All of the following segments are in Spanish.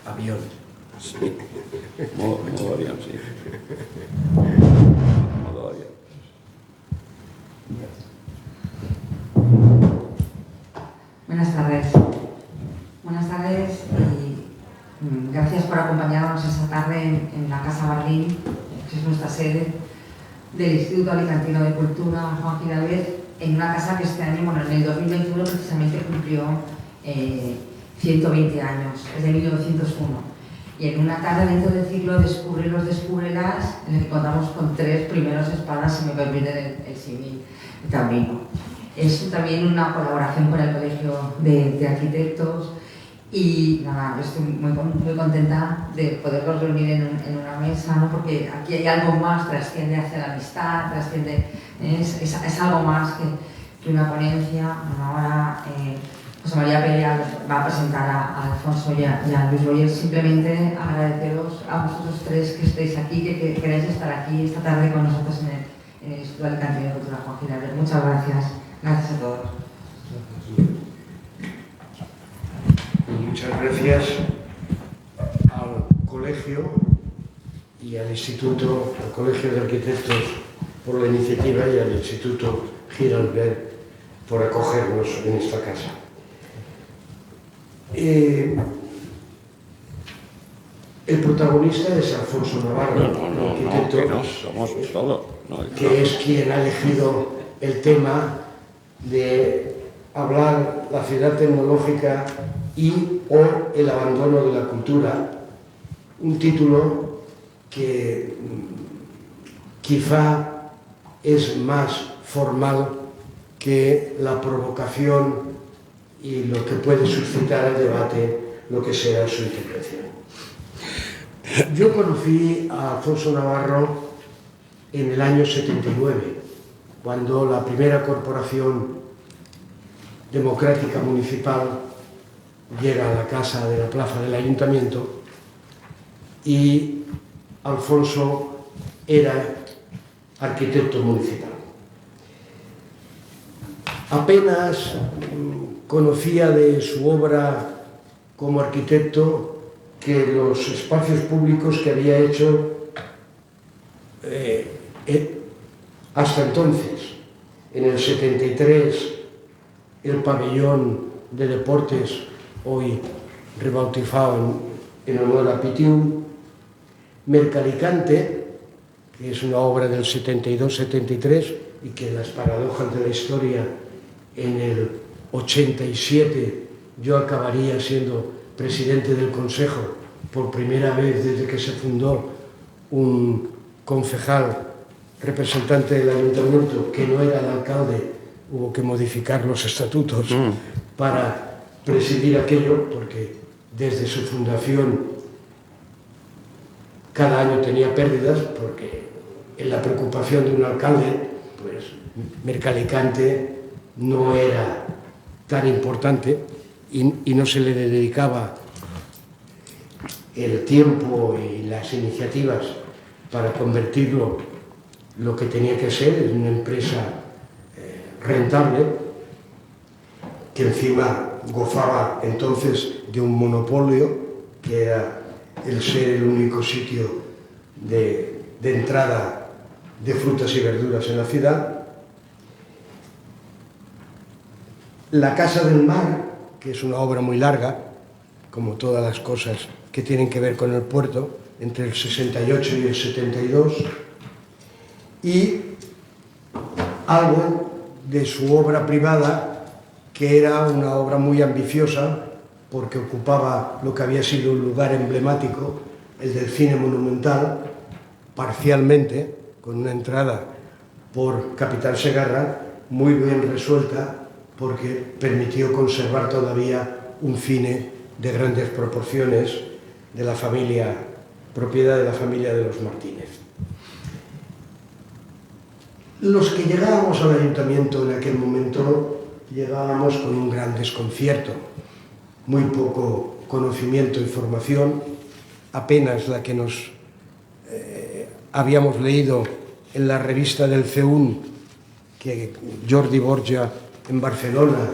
Avión. Sí. Modo avión, sí. Modo avión. Buenas tardes. Buenas tardes y gracias por acompañarnos esta tarde en la Casa Barlín, que es nuestra sede del Instituto Alicantino de Cultura Juan Giraldez, en una casa que este año, bueno, en el 2021 precisamente cumplió 120 años, es de 1901. Y en una tarde dentro del ciclo Descubre los Descúbrelas, en el que contamos con 3 primeros espadas, si me permiten el símil taurino. Es también una colaboración con el Colegio de Arquitectos y nada, estoy muy contenta de poderlos reunir en una mesa, ¿no? Porque aquí hay algo más, trasciende hacia la amistad, trasciende, es algo más que una ponencia. Bueno, ahora José María Pérez va a presentar a Alfonso y a Luis Boyer. Simplemente agradeceros a vosotros 3 que estéis aquí, que queráis estar aquí esta tarde con nosotros en el Instituto Alicantino de Cultura Juan Giraldez. Muchas gracias. Gracias a todos. Muchas gracias al colegio y al Instituto, al Colegio de Arquitectos por la iniciativa y al Instituto Giraldez por acogernos en esta casa. El protagonista es Alfonso Navarro, arquitecto, que no, somos todos. que es quien ha elegido el tema de hablar la ciudad tecnológica o el abandono de la cultura, un título que quizá es más formal que la provocación y lo que puede suscitar el debate, lo que sea su intervención. Yo conocí a Alfonso Navarro en el año 79, cuando la primera corporación democrática municipal llega a la casa de la plaza del ayuntamiento y Alfonso era arquitecto municipal. Apenas conocía de su obra como arquitecto que los espacios públicos que había hecho hasta entonces. En el 73, el pabellón de deportes, hoy rebautizado en honor a Pitiú, Mercalicante, que es una obra del 72-73 y que las paradojas de la historia, en el 87 yo acabaría siendo presidente del Consejo por primera vez desde que se fundó un concejal representante del ayuntamiento que no era el alcalde. Hubo que modificar los estatutos para presidir aquello, porque desde su fundación cada año tenía pérdidas, porque en la preocupación de un alcalde, pues Mercalicante no era tan importante y no se le dedicaba el tiempo y las iniciativas para convertirlo lo que tenía que ser en una empresa rentable, que encima gozaba entonces de un monopolio, que era el ser el único sitio de entrada de frutas y verduras en la ciudad. La Casa del Mar, que es una obra muy larga, como todas las cosas que tienen que ver con el puerto, entre el 68 y el 72, y algo de su obra privada, que era una obra muy ambiciosa, porque ocupaba lo que había sido un lugar emblemático, el del cine monumental, parcialmente, con una entrada por Capital Segarra, muy bien resuelta, porque permitió conservar todavía un cine de grandes proporciones de la familia, propiedad de la familia de los Martínez. Los que llegábamos al ayuntamiento en aquel momento llegábamos con un gran desconcierto, muy poco conocimiento y formación, apenas la que nos habíamos leído en la revista del CEUN, que Jordi Borja en Barcelona,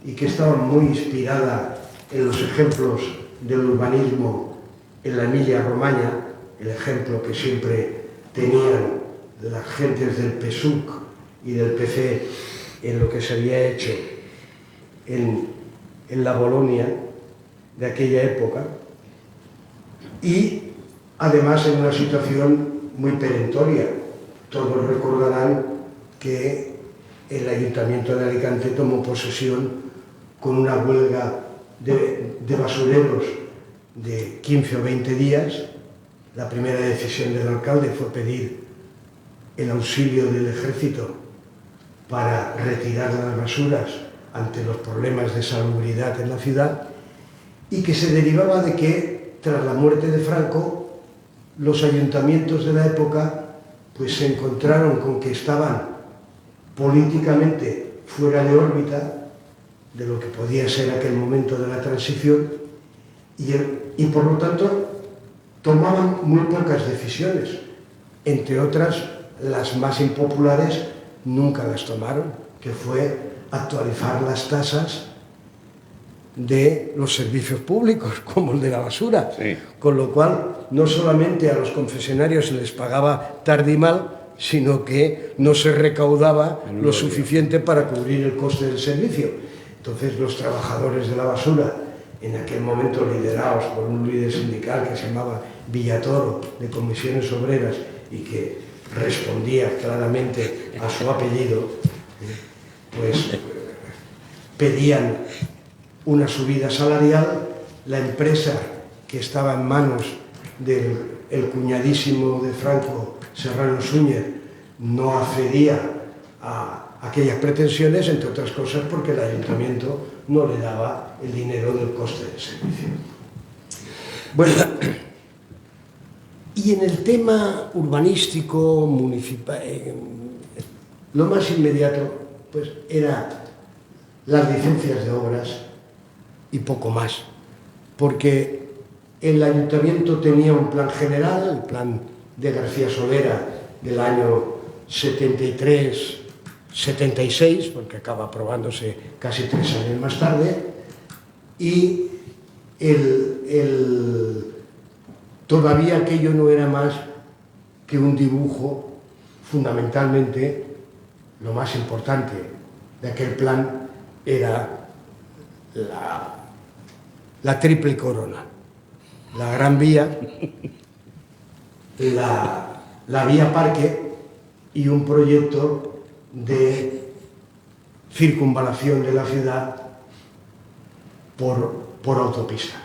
y que estaba muy inspirada en los ejemplos del urbanismo en la Emilia-Romagna, el ejemplo que siempre tenían las gentes del PSUC y del PC en lo que se había hecho en la Bolonia de aquella época, y además en una situación muy perentoria. Todos recordarán que el Ayuntamiento de Alicante tomó posesión con una huelga de basureros de 15 o 20 días. La primera decisión del alcalde fue pedir el auxilio del ejército para retirar las basuras ante los problemas de salubridad en la ciudad, y que se derivaba de que tras la muerte de Franco los ayuntamientos de la época pues se encontraron con que estaban políticamente fuera de órbita de lo que podía ser aquel momento de la transición, y por lo tanto tomaban muy pocas decisiones. Entre otras, las más impopulares nunca las tomaron, que fue actualizar las tasas de los servicios públicos, como el de la basura. Sí. Con lo cual, no solamente a los concesionarios se les pagaba tarde y mal, sino que no se recaudaba lo suficiente para cubrir el coste del servicio. Entonces, los trabajadores de la basura, en aquel momento liderados por un líder sindical que se llamaba Villatoro, de Comisiones Obreras, y que respondía claramente a su apellido, pues pedían una subida salarial. La empresa, que estaba en manos del cuñadísimo de Franco, Serrano Súñer, no accedía a aquellas pretensiones, entre otras cosas porque el ayuntamiento no le daba el dinero del coste del servicio. Bueno, y en el tema urbanístico, municipal, lo más inmediato pues era las licencias de obras y poco más, porque el ayuntamiento tenía un plan general, el plan de García Solera del año 73-76, porque acaba aprobándose casi 3 años más tarde, y todavía aquello no era más que un dibujo. Fundamentalmente, lo más importante de aquel plan era la triple corona: la Gran Vía, la Vía Parque y un proyecto de circunvalación de la ciudad por autopista.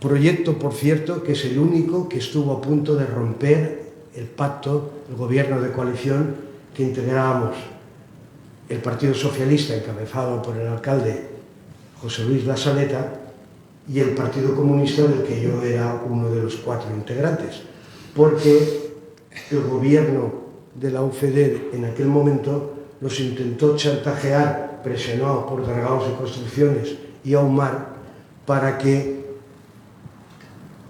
Proyecto, por cierto, que es el único que estuvo a punto de romper el pacto, el gobierno de coalición que integrábamos el Partido Socialista, encabezado por el alcalde José Luis Lasaleta, y el Partido Comunista, del que yo era uno de los 4 integrantes, porque el gobierno de la UCD en aquel momento los intentó chantajear, presionado por Dragados y Construcciones y Ahumar, para que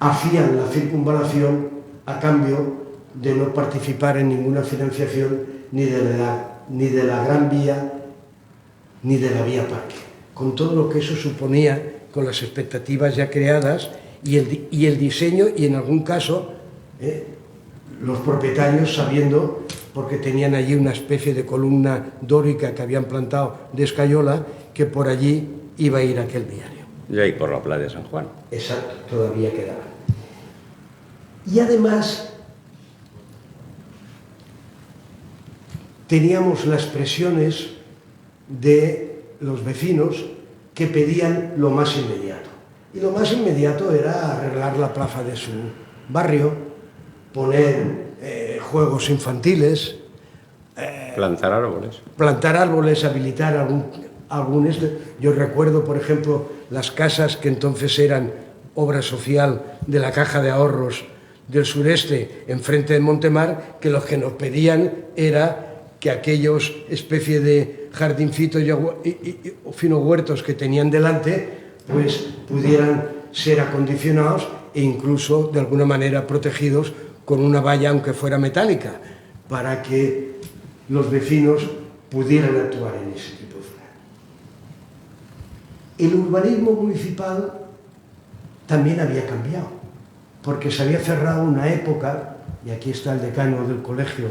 hacían la circunvalación a cambio de no participar en ninguna financiación ni de la Gran Vía ni de la Vía Parque, con todo lo que eso suponía, con las expectativas ya creadas y el diseño, y en algún caso los propietarios sabiendo, porque tenían allí una especie de columna dórica que habían plantado de escayola, que por allí iba a ir aquel viario. Y ahí por la playa de San Juan. Exacto, todavía quedaba. Y además teníamos las presiones de los vecinos que pedían lo más inmediato. Y lo más inmediato era arreglar la plaza de su barrio, poner juegos infantiles, Plantar árboles. plantar árboles, habilitar algún. Yo recuerdo, por ejemplo, las casas que entonces eran obra social de la Caja de Ahorros del Sureste, enfrente de Montemar, que lo que nos pedían era que aquellos especie de jardincitos y finos huertos que tenían delante, pues pudieran ser acondicionados e incluso de alguna manera protegidos con una valla, aunque fuera metálica, para que los vecinos pudieran actuar en ese tipo de zona. El urbanismo municipal también había cambiado, porque se había cerrado una época, y aquí está el decano del colegio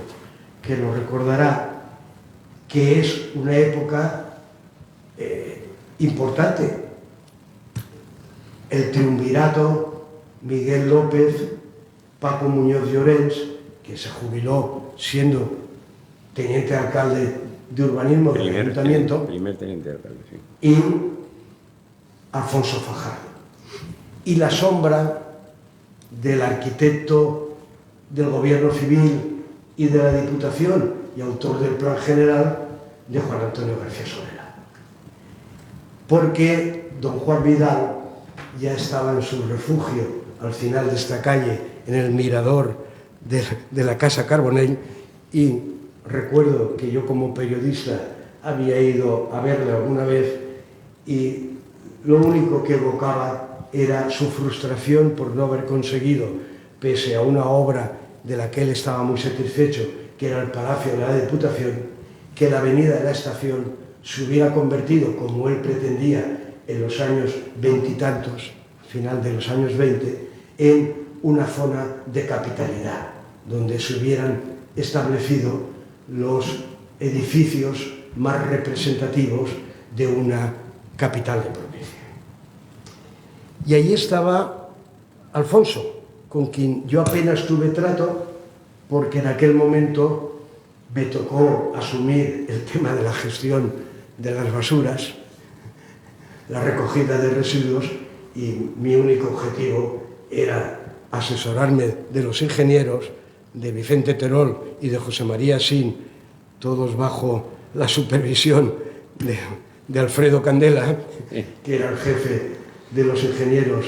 que lo recordará, que es una época importante. El triunvirato, Miguel López, Paco Muñoz Llorens, que se jubiló siendo teniente alcalde de urbanismo del ayuntamiento, primer teniente alcalde, sí. y Alfonso Fajardo. Y la sombra del arquitecto del gobierno civil y de la Diputación y autor del plan general de Juan Antonio García Solera. Porque don Juan Vidal ya estaba en su refugio al final de esta calle, en el mirador de la Casa Carbonell, y recuerdo que yo como periodista había ido a verle alguna vez y lo único que evocaba era su frustración por no haber conseguido, pese a una obra de la que él estaba muy satisfecho, que era el Palacio de la Diputación, que la Avenida de la Estación se hubiera convertido, como él pretendía en los años veintitantos, final de los años 20, en una zona de capitalidad, donde se hubieran establecido los edificios más representativos de una capital de provincia. Y allí estaba Alfonso, con quien yo apenas tuve trato, porque en aquel momento me tocó asumir el tema de la gestión de las basuras, la recogida de residuos, y mi único objetivo era asesorarme de los ingenieros, de Vicente Terol y de José María Sin, todos bajo la supervisión de Alfredo Candela, que era el jefe de los ingenieros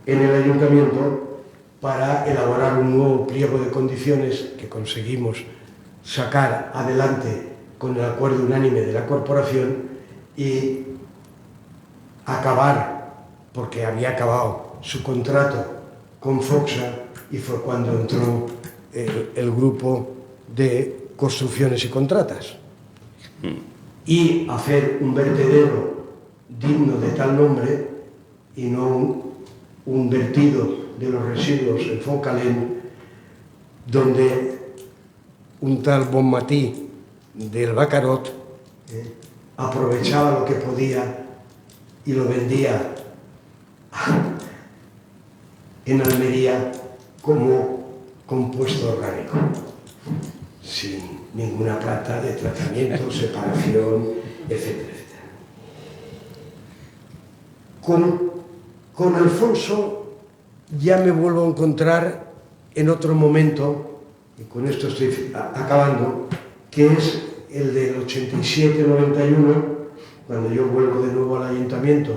en el ayuntamiento, para elaborar un nuevo pliego de condiciones que conseguimos sacar adelante con el acuerdo unánime de la corporación y acabar, porque había acabado su contrato con Foxa, y fue cuando entró el grupo de construcciones y contratas. Y hacer un vertedero digno de tal nombre y no un vertido de los residuos en Foncalén, donde un tal Bonmatí del Bacarot aprovechaba lo que podía y lo vendía en Almería como compuesto orgánico, sin ninguna planta de tratamiento, separación, etcétera, etcétera. Con Alfonso ya me vuelvo a encontrar en otro momento, y con esto estoy acabando, que es el del 87-91, cuando yo vuelvo de nuevo al ayuntamiento,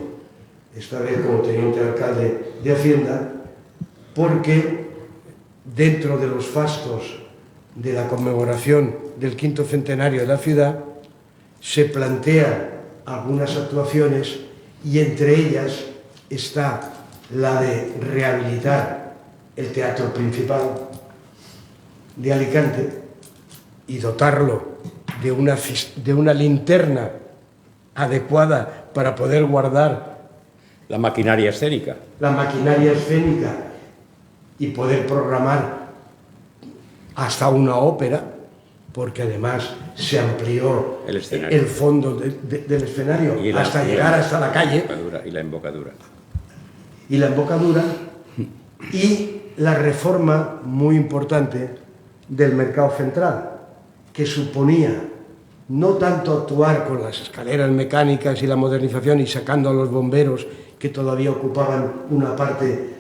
esta vez como teniente alcalde de Hacienda, porque dentro de los fastos de la conmemoración del 5º centenario de la ciudad se plantean algunas actuaciones, y entre ellas está la de rehabilitar el Teatro Principal de Alicante y dotarlo de una linterna adecuada para poder guardar la maquinaria escénica. La maquinaria escénica y poder programar hasta una ópera, porque además se amplió el fondo del escenario hasta llegar hasta la calle. Y la embocadura. Y la embocadura, y la reforma muy importante del mercado central, que suponía no tanto actuar con las escaleras mecánicas y la modernización y sacando a los bomberos que todavía ocupaban una parte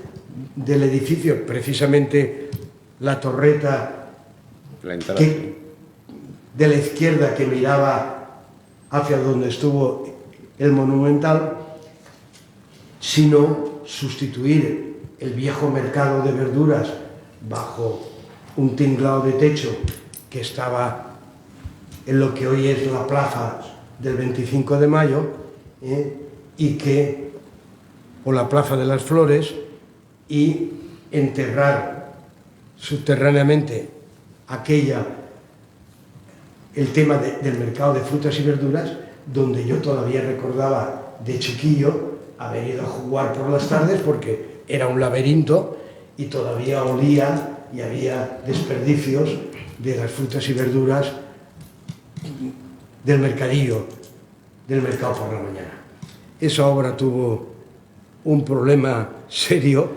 del edificio, precisamente la torreta de la izquierda que miraba hacia donde estuvo el Monumental, sino sustituir el viejo mercado de verduras bajo un tinglado de techo que estaba en lo que hoy es la plaza del 25 de mayo, o la plaza de las Flores, y enterrar subterráneamente el tema del mercado de frutas y verduras, donde yo todavía recordaba de chiquillo haber ido a jugar por las tardes porque era un laberinto y todavía olía y había desperdicios de las frutas y verduras del mercadillo, del mercado por la mañana. Esa obra tuvo un problema serio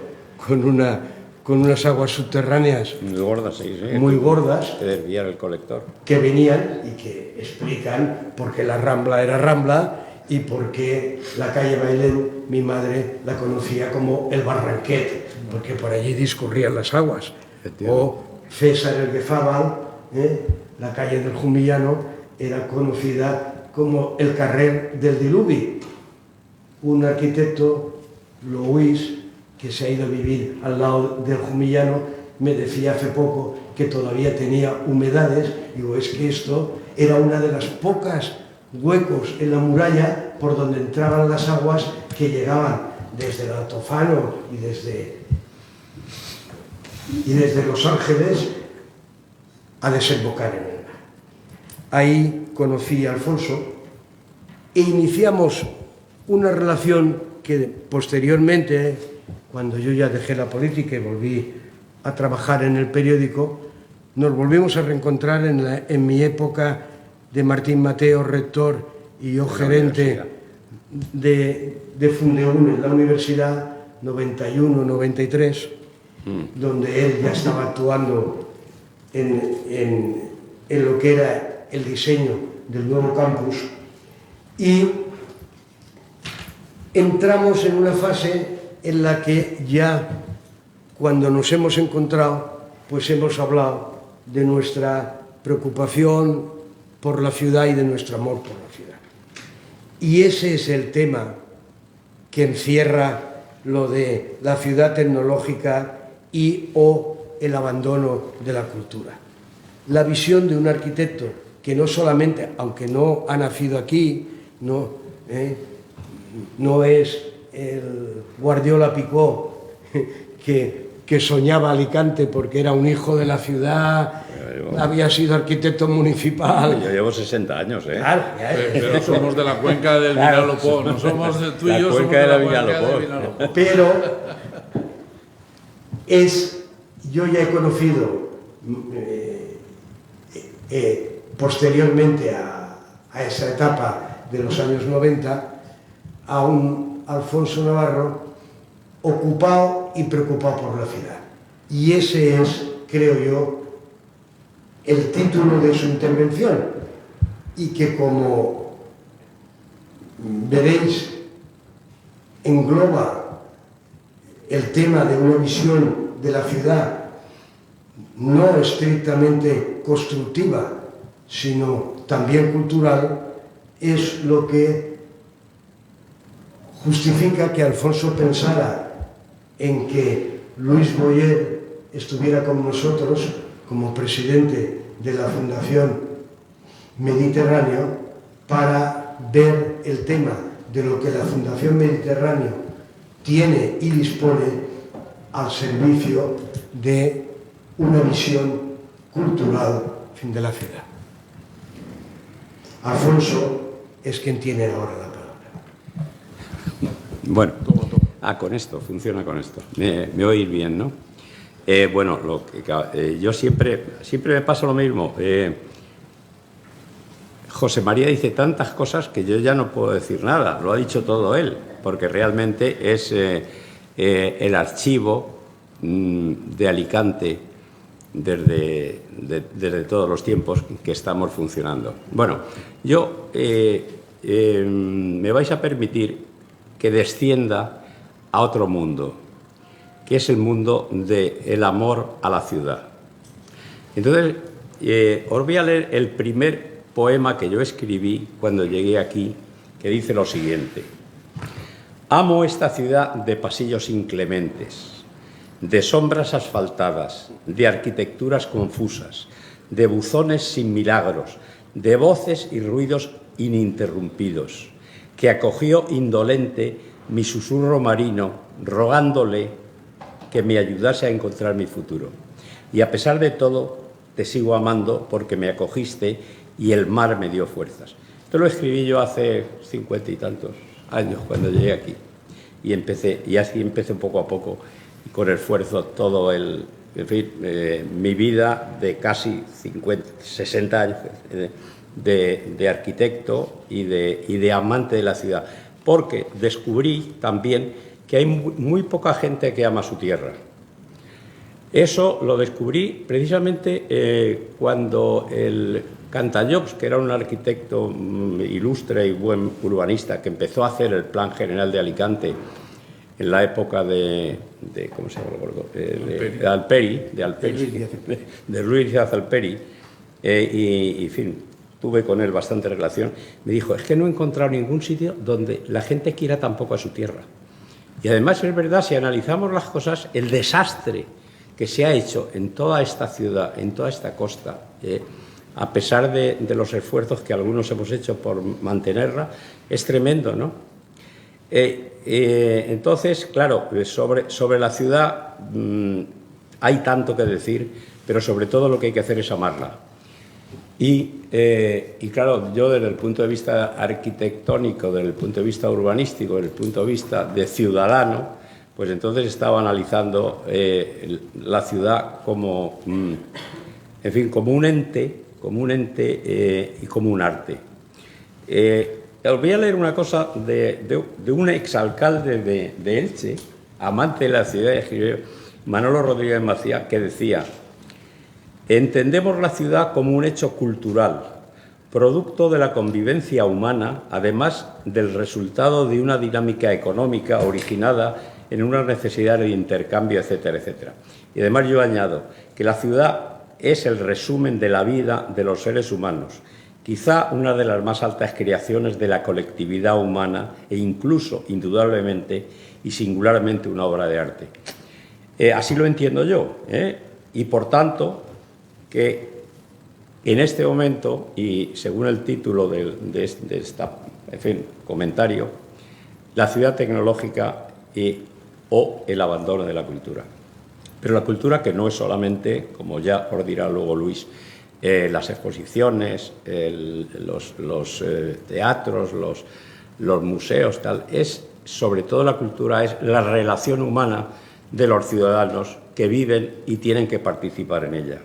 con unas aguas subterráneas muy gordas, sí, sí, muy gordas, que desviar el colector. que venían y que explican por qué la Rambla era Rambla y por qué la calle Bailén, mi madre la conocía como el Barranquet, porque por allí discurrían las aguas. O César el Guefábal, la calle del Jumillano, era conocida como el Carrer del Diluvi. Un arquitecto, Luis, que se ha ido a vivir al lado del Jumillano, me decía hace poco que todavía tenía humedades. Digo, es que esto era una de las pocas huecos en la muralla por donde entraban las aguas que llegaban desde el Altozano y desde Los Ángeles a desembocar en el mar. Ahí conocí a Alfonso e iniciamos una relación que posteriormente, cuando yo ya dejé la política y volví a trabajar en el periódico, nos volvimos a reencontrar en mi época de Martín Mateo, rector, y yo gerente de Fundeún en la universidad, 91-93, donde él ya estaba actuando en lo que era el diseño del nuevo campus, y entramos en una fase en la que ya, cuando nos hemos encontrado, pues hemos hablado de nuestra preocupación por la ciudad y de nuestro amor por la ciudad. Y ese es el tema que encierra lo de la ciudad tecnológica o el abandono de la cultura. La visión de un arquitecto que no solamente, aunque no ha nacido aquí, no es el Guardiola Picó que soñaba Alicante porque era un hijo de la ciudad, había sido arquitecto municipal. Yo llevo 60 años, ¿eh? Claro, Pero somos de la cuenca del Vinalopó, no somos tú y yo, somos cuenca de la del cuenca Vinalopó. del Vinalopó. Pero yo ya he conocido posteriormente a esa etapa de los años 90 a un Alfonso Navarro ocupado y preocupado por la ciudad. Y ese es, creo yo, el título de su intervención, y que, como veréis, engloba el tema de una visión de la ciudad no estrictamente constructiva, sino también cultural, es lo que justifica que Alfonso pensara en que Luis Boyer estuviera con nosotros como presidente de la Fundación Mediterráneo para ver el tema de lo que la Fundación Mediterráneo tiene y dispone al servicio de una visión cultural de la ciudad. Alfonso es quien tiene ahora la palabra. Bueno, con esto, funciona con esto. Me oís bien, ¿no? Bueno, yo siempre me pasa lo mismo. José María dice tantas cosas que yo ya no puedo decir nada. Lo ha dicho todo él, porque realmente es el archivo de Alicante desde todos los tiempos que estamos funcionando. Bueno, me vais a permitir que descienda a otro mundo, que es el mundo del amor a la ciudad. Entonces, os voy a leer el primer poema que yo escribí cuando llegué aquí, que dice lo siguiente: amo esta ciudad de pasillos inclementes, de sombras asfaltadas, de arquitecturas confusas, de buzones sin milagros, de voces y ruidos ininterrumpidos, que acogió indolente mi susurro marino, rogándole que me ayudase a encontrar mi futuro. Y a pesar de todo, te sigo amando porque me acogiste y el mar me dio fuerzas. Esto lo escribí yo hace 50 y tantos años, cuando llegué aquí. y así empecé poco a poco, y con esfuerzo todo en fin, mi vida de casi 60 años de arquitecto y de amante de la ciudad, porque descubrí también que hay muy poca gente que ama su tierra. Eso lo descubrí precisamente cuando el Cantallops, que era un arquitecto ilustre y buen urbanista, que empezó a hacer el Plan General de Alicante en la época de ¿cómo se llama? De Ruiz Díaz Alperi, y en fin, tuve con él bastante relación. Me dijo, es que no he encontrado ningún sitio donde la gente quiera tampoco a su tierra. Y además es verdad, si analizamos las cosas, el desastre que se ha hecho en toda esta ciudad, en toda esta costa, a pesar de los esfuerzos que algunos hemos hecho por mantenerla, es tremendo, ¿no? Entonces, claro, sobre la ciudad hay tanto que decir, pero sobre todo lo que hay que hacer es amarla. Y claro, yo desde el punto de vista arquitectónico, desde el punto de vista urbanístico, desde el punto de vista de ciudadano, pues entonces estaba analizando la ciudad como, en fin, como un ente y como un arte. Os voy a leer una cosa de un exalcalde de Elche, amante de la ciudad de Girona, Manolo Rodríguez Macía, que decía: entendemos la ciudad como un hecho cultural, producto de la convivencia humana, además del resultado de una dinámica económica originada en una necesidad de intercambio, etcétera, etcétera. Y además yo añado que la ciudad es el resumen de la vida de los seres humanos, quizá una de las más altas creaciones de la colectividad humana e incluso, indudablemente y singularmente, una obra de arte. Así lo entiendo yo, y por tanto que en este momento, y según el título de este comentario, la ciudad tecnológica o el abandono de la cultura. Pero la cultura que no es solamente, como ya os dirá luego Luis, las exposiciones, los teatros, los museos, tal, es sobre todo la cultura, es la relación humana de los ciudadanos que viven y tienen que participar en ella.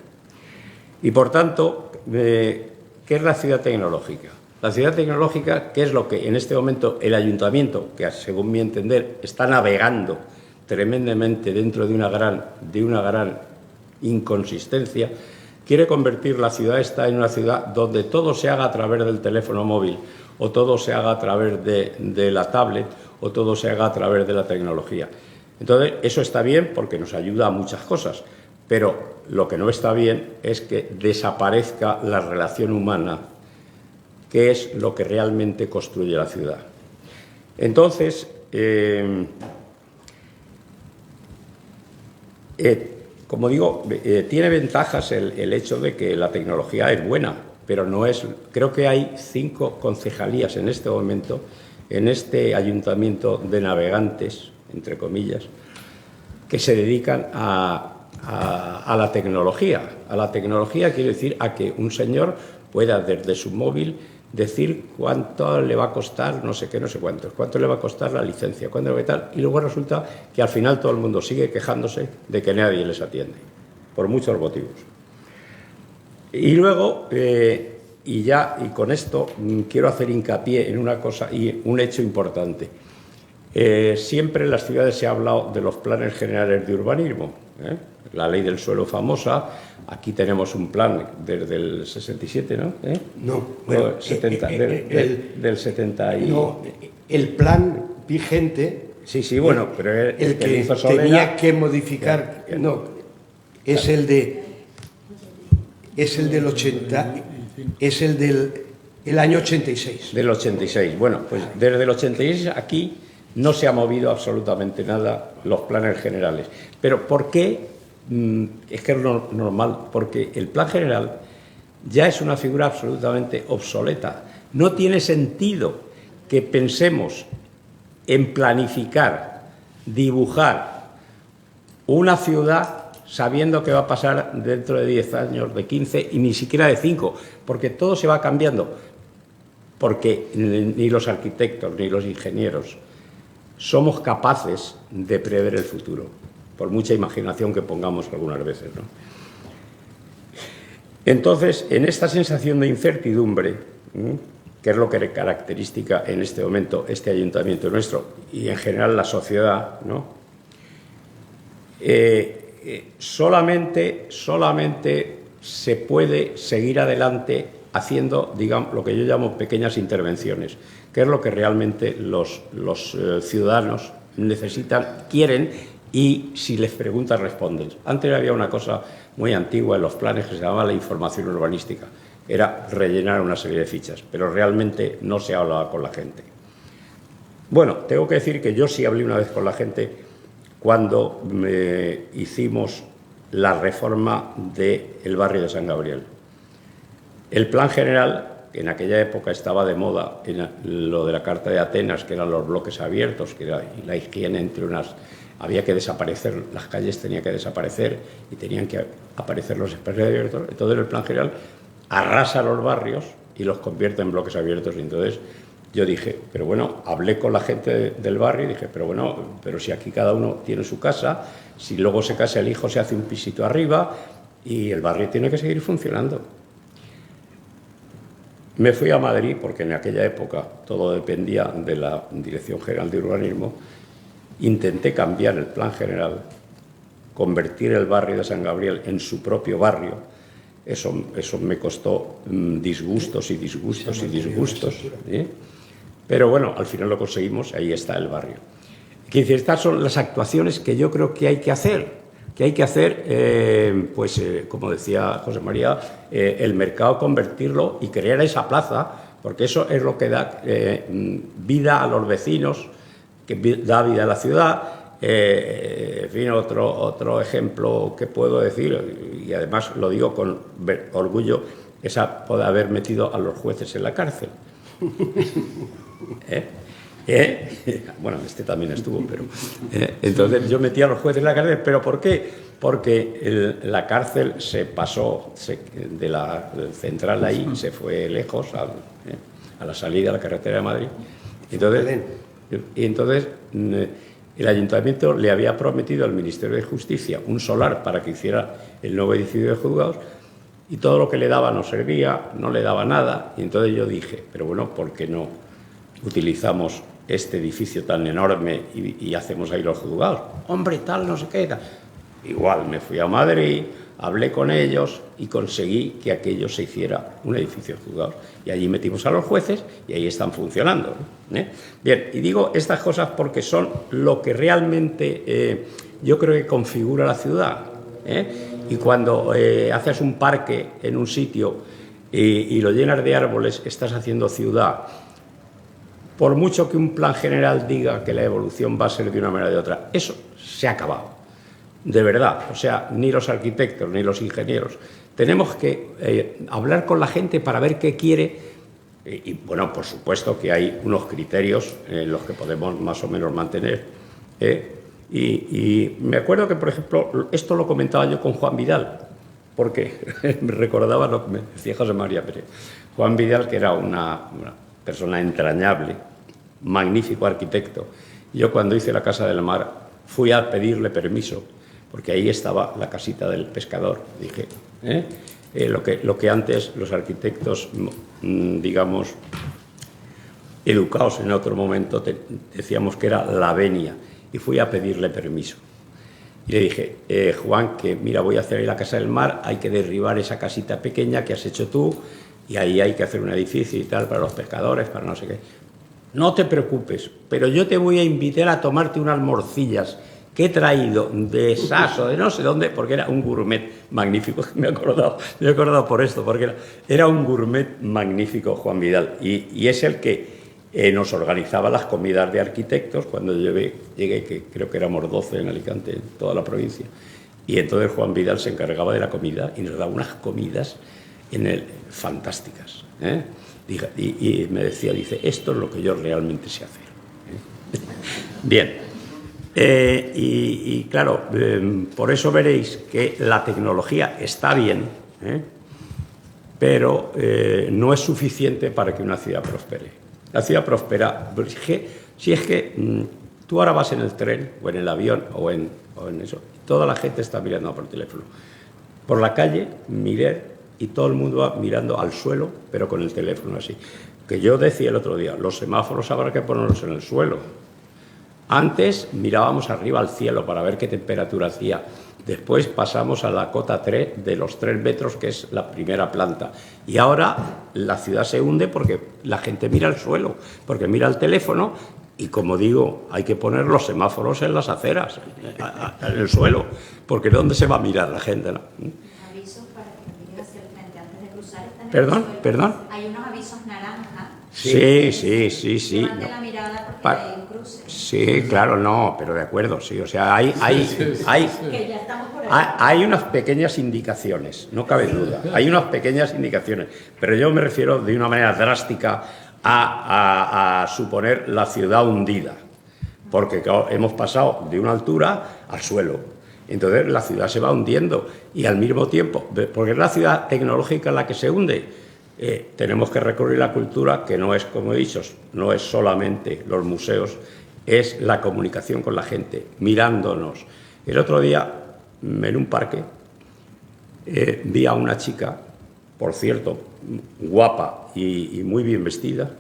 Y por tanto, ¿qué es la ciudad tecnológica? La ciudad tecnológica, que es lo que en este momento el ayuntamiento, que según mi entender está navegando tremendamente dentro de una gran inconsistencia, quiere convertir la ciudad esta en una ciudad donde todo se haga a través del teléfono móvil, o todo se haga a través de la tablet, o todo se haga a través de la tecnología. Entonces, eso está bien porque nos ayuda a muchas cosas, pero lo que no está bien es que desaparezca la relación humana, que es lo que realmente construye la ciudad. Entonces, como digo, tiene ventajas el hecho de que la tecnología es buena, pero no es. Creo que hay 5 concejalías en este momento, en este ayuntamiento de navegantes, entre comillas, que se dedican a la tecnología. A la tecnología quiere decir a que un señor pueda desde su móvil decir cuánto le va a costar, no sé qué, no sé cuánto le va a costar la licencia, cuánto le va a tal, y luego resulta que al final todo el mundo sigue quejándose de que nadie les atiende, por muchos motivos. Y luego, y con esto quiero hacer hincapié en una cosa y un hecho importante. Siempre en las ciudades se ha hablado de los planes generales de urbanismo, la ley del suelo famosa. Aquí tenemos un plan desde el 67, ¿no? No, bueno, del 70 y... No, el plan vigente... Sí, bueno, pero el que hizo Solera, tenía que modificar... No, es el del 80... Es el del año 86. Del 86. Bueno, pues desde el 86 aquí no se ha movido absolutamente nada los planes generales. Pero ¿por qué? Es que es normal, porque el plan general ya es una figura absolutamente obsoleta. No tiene sentido que pensemos en planificar, dibujar una ciudad sabiendo que va a pasar dentro de 10 años, de 15 y ni siquiera de 5, porque todo se va cambiando, porque ni los arquitectos ni los ingenieros somos capaces de prever el futuro, por mucha imaginación que pongamos algunas veces, ¿no? Entonces, en esta sensación de incertidumbre, que es lo que caracteriza en este momento este ayuntamiento nuestro y en general la sociedad, ¿no? Solamente se puede seguir adelante haciendo, digamos, lo que yo llamo pequeñas intervenciones, que es lo que realmente los ciudadanos necesitan, quieren, y si les preguntas responden. Antes había una cosa muy antigua en los planes que se llamaba la información urbanística. Era rellenar una serie de fichas, pero realmente no se hablaba con la gente. Bueno, tengo que decir que yo sí hablé una vez con la gente cuando hicimos la reforma del barrio de San Gabriel. El plan general, que en aquella época estaba de moda, en lo de la Carta de Atenas, que eran los bloques abiertos, que era la higiene entre unas... Había que desaparecer, las calles tenían que desaparecer y tenían que aparecer los espacios abiertos. Entonces el plan general arrasa los barrios y los convierte en bloques abiertos. Y entonces yo dije, pero bueno, hablé con la gente del barrio y dije, pero bueno, pero si aquí cada uno tiene su casa, si luego se casa el hijo se hace un pisito arriba y el barrio tiene que seguir funcionando. Me fui a Madrid porque en aquella época todo dependía de la Dirección General de Urbanismo. Intenté cambiar el plan general, convertir el barrio de San Gabriel en su propio barrio. Eso me costó disgustos y disgustos y disgustos, ¿eh? Pero bueno, al final lo conseguimos, ahí está el barrio. Estas son las actuaciones que yo creo que hay que hacer, como decía José María, el mercado convertirlo y crear esa plaza, porque eso es lo que da vida a los vecinos, que da vida a la ciudad. En fin, otro ejemplo que puedo decir, y además lo digo con orgullo, es poder haber metido a los jueces en la cárcel. Bueno, este también estuvo, pero... entonces yo metí a los jueces en la cárcel, ¿pero por qué? Porque la cárcel se pasó de la central ahí, se fue lejos, a la salida de la carretera de Madrid. Entonces el ayuntamiento le había prometido al Ministerio de Justicia un solar para que hiciera el nuevo edificio de juzgados, y todo lo que le daba no servía, no le daba nada. Y entonces yo dije, pero bueno, ¿por qué no utilizamos este edificio tan enorme y hacemos ahí los juzgados? Hombre, tal, no sé qué, tal. Igual me fui a Madrid, hablé con ellos y conseguí que aquello se hiciera un edificio de juzgados. Y allí metimos a los jueces y ahí están funcionando, ¿eh? Bien, y digo estas cosas porque son lo que realmente yo creo que configura la ciudad, ¿eh? Y cuando haces un parque en un sitio y lo llenas de árboles, estás haciendo ciudad. Por mucho que un plan general diga que la evolución va a ser de una manera o de otra, eso se ha acabado. De verdad, o sea, ni los arquitectos ni los ingenieros. Tenemos que hablar con la gente para ver qué quiere. Y bueno, por supuesto que hay unos criterios en los que podemos más o menos mantener. Y me acuerdo que, por ejemplo, esto lo comentaba yo con Juan Vidal, porque me recordaba lo que me decía José María Pérez. Juan Vidal, que era una persona entrañable, magnífico arquitecto. Yo cuando hice la Casa del Mar fui a pedirle permiso, porque ahí estaba la casita del pescador. Dije, lo que antes los arquitectos, digamos, educados en otro momento, decíamos que era la venia, y fui a pedirle permiso. Y le dije, Juan, que mira, voy a hacer ahí la Casa del Mar, hay que derribar esa casita pequeña que has hecho tú, y ahí hay que hacer un edificio y tal para los pescadores, para no sé qué. No te preocupes, pero yo te voy a invitar a tomarte unas morcillas que he traído de Saso, de no sé dónde, porque era un gourmet magnífico. Me he acordado por esto, porque era un gourmet magnífico, Juan Vidal, y es el que nos organizaba las comidas de arquitectos cuando llegué, que creo que éramos 12 en Alicante, en toda la provincia. Y entonces Juan Vidal se encargaba de la comida y nos daba unas comidas fantásticas, ¿eh? Y me decía, dice, esto es lo que yo realmente sé hacer, ¿eh? Bien. Y claro, por eso veréis que la tecnología está bien, ¿eh? Pero no es suficiente para que una ciudad prospere. La ciudad prospera si es que Tú ahora vas en el tren o en el avión o en eso, toda la gente está mirando por teléfono. Por la calle, miré, y todo el mundo va mirando al suelo, pero con el teléfono así. Que yo decía el otro día, los semáforos habrá que ponerlos en el suelo. Antes mirábamos arriba al cielo para ver qué temperatura hacía. Después pasamos a la cota 3 de los 3 metros, que es la primera planta. Y ahora la ciudad se hunde porque la gente mira al suelo, porque mira el teléfono. Y como digo, hay que poner los semáforos en las aceras, en el suelo, porque ¿dónde se va a mirar la gente? ¿No? Avisos para que mires hacia el frente antes de cruzar. ¿Perdón? Hay unos avisos naranja. Sí. Levante la mirada porque hay un cruce. Sí, claro, no, pero de acuerdo, sí. O sea, hay Que ya estamos por ahí. hay unas pequeñas indicaciones, no cabe duda. Hay unas pequeñas indicaciones, pero yo me refiero de una manera drástica a suponer la ciudad hundida, porque claro, hemos pasado de una altura al suelo. Entonces la ciudad se va hundiendo y al mismo tiempo, porque es la ciudad tecnológica la que se hunde, tenemos que recurrir a la cultura, que no es, como he dicho, no es solamente los museos, es la comunicación con la gente, mirándonos. El otro día, en un parque, vi a una chica, por cierto, guapa y muy bien vestida,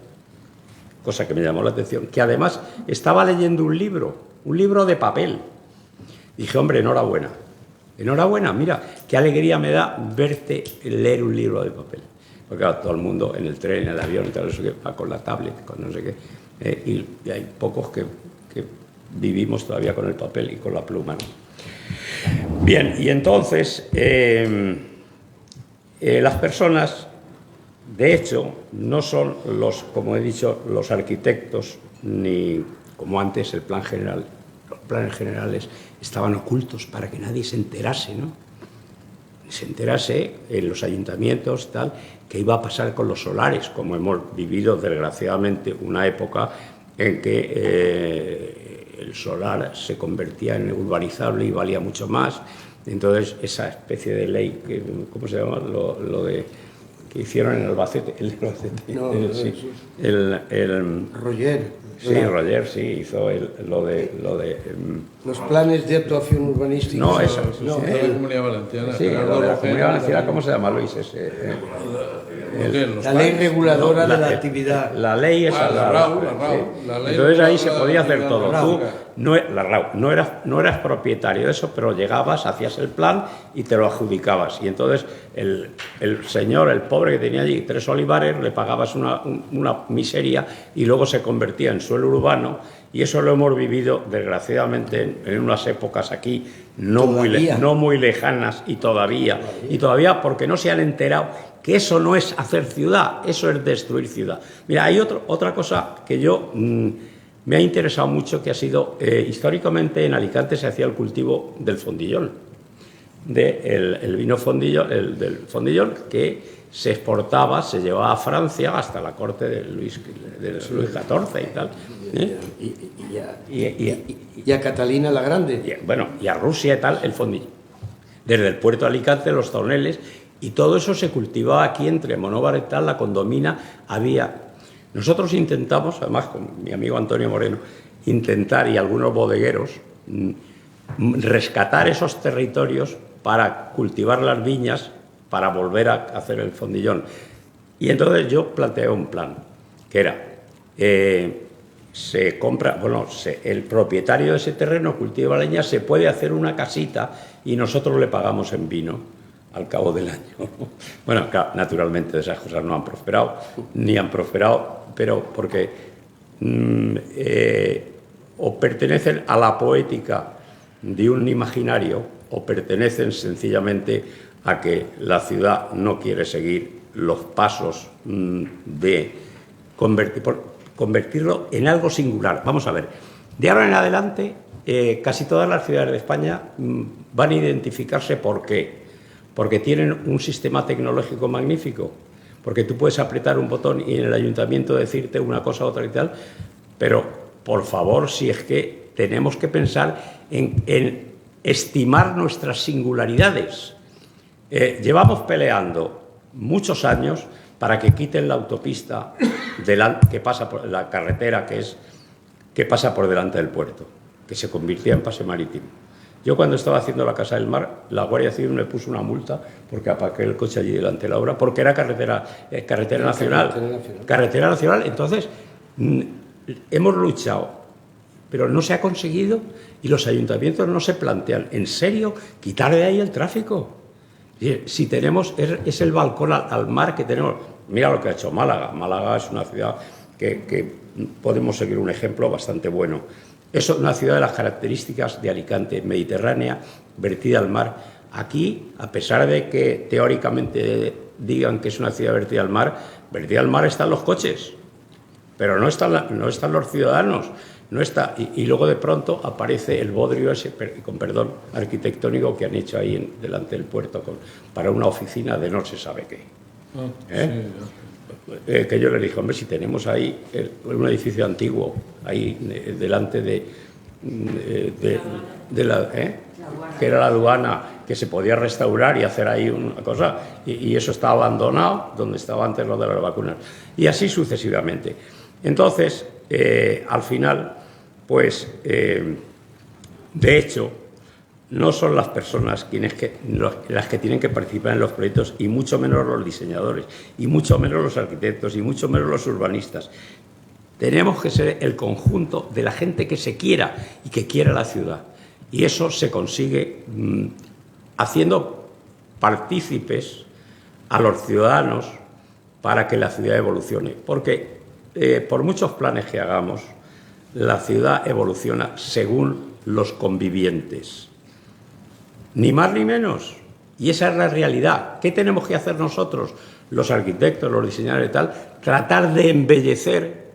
cosa que me llamó la atención, que además estaba leyendo un libro de papel. Dije, hombre, enhorabuena, mira, qué alegría me da verte leer un libro de papel. Porque claro, todo el mundo en el tren, en el avión, todo eso que va con la tablet, con no sé qué, y hay pocos que vivimos todavía con el papel y con la pluma, ¿no? Bien, y entonces las personas, de hecho, no son como he dicho, los arquitectos, ni como antes el plan general. Los planes generales estaban ocultos para que nadie se enterase, ¿no? Se enterase en los ayuntamientos, tal, qué iba a pasar con los solares, como hemos vivido, desgraciadamente, una época en que el solar se convertía en urbanizable y valía mucho más. Entonces, esa especie de ley, ¿cómo se llama? Lo de que hicieron en Albacete. Roger. Sí, Roger, sí, hizo lo de los planes de actuación urbanística. No, eso. No, de la Comunidad Valenciana. Sí, lo de la Comunidad Valenciana, ¿cómo se llama, Luis? La ley reguladora de la actividad. La ley esa. La RAU. Entonces ahí se podía hacer todo. Tú no eras propietario de eso, pero llegabas, hacías el plan y te lo adjudicabas. Y entonces el señor, el pobre que tenía allí 3 olivares, le pagabas una miseria y luego se convertía en suelo urbano. Y eso lo hemos vivido, desgraciadamente, en unas épocas aquí no muy lejanas y todavía porque no se han enterado que eso no es hacer ciudad, eso es destruir ciudad. Mira, hay otra cosa que yo me ha interesado mucho, que ha sido, históricamente en Alicante se hacía el cultivo del fondillón, el vino fondillón, del fondillón, que se exportaba, se llevaba a Francia hasta la corte de Luis XIV y tal. Y a Catalina la Grande. Y a Rusia y tal, el fondillón. Desde el puerto de Alicante, los toneles, y todo eso se cultivaba aquí entre Monóvar y tal, la Condomina, había. Nosotros intentamos, además con mi amigo Antonio Moreno, y algunos bodegueros, rescatar esos territorios para cultivar las viñas, para volver a hacer el fondillón. Y entonces yo planteé un plan, que era, el propietario de ese terreno cultiva leña, se puede hacer una casita y nosotros le pagamos en vino al cabo del año. Bueno, claro, naturalmente esas cosas no han prosperado, ni han prosperado, pero porque o pertenecen a la poética de un imaginario o pertenecen sencillamente a que la ciudad no quiere seguir los pasos de convertirlo en algo singular. Vamos a ver, de ahora en adelante casi todas las ciudades de España van a identificarse. ¿Por qué? Porque tienen un sistema tecnológico magnífico, porque tú puedes apretar un botón y en el ayuntamiento decirte una cosa, otra y tal, pero por favor, si es que tenemos que pensar en estimar nuestras singularidades. Llevamos peleando muchos años para que quiten la autopista que pasa por la carretera, que es que pasa por delante del puerto, que se convirtió en pase marítimo. Yo cuando estaba haciendo la Casa del Mar, la Guardia Civil me puso una multa porque aparqué el coche allí delante de la obra, porque era carretera nacional. Carretera nacional. Entonces, hemos luchado, pero no se ha conseguido y los ayuntamientos no se plantean, ¿en serio, quitar de ahí el tráfico? Si tenemos, es el balcón al mar que tenemos. Mira lo que ha hecho Málaga. Málaga es una ciudad que podemos seguir un ejemplo bastante bueno. Es una ciudad de las características de Alicante, mediterránea, vertida al mar. Aquí, a pesar de que teóricamente digan que es una ciudad vertida al mar están los coches, pero no están los ciudadanos. No está, y luego de pronto aparece el bodrio ese, con perdón, arquitectónico que han hecho ahí delante del puerto para una oficina de no se sabe qué. Que yo le dije, hombre, si tenemos ahí un edificio antiguo, ahí delante de la... que era la aduana, que se podía restaurar y hacer ahí una cosa, y eso está abandonado, donde estaba antes lo de las vacunas. Y así sucesivamente. Entonces, al final, pues, de hecho, no son las personas las que tienen que participar en los proyectos, y mucho menos los diseñadores, y mucho menos los arquitectos, y mucho menos los urbanistas. Tenemos que ser el conjunto de la gente que se quiera y que quiera la ciudad. Y eso se consigue haciendo partícipes a los ciudadanos para que la ciudad evolucione. Porque por muchos planes que hagamos, la ciudad evoluciona según los convivientes. Ni más ni menos. Y esa es la realidad. ¿Qué tenemos que hacer nosotros, los arquitectos, los diseñadores y tal? Tratar de embellecer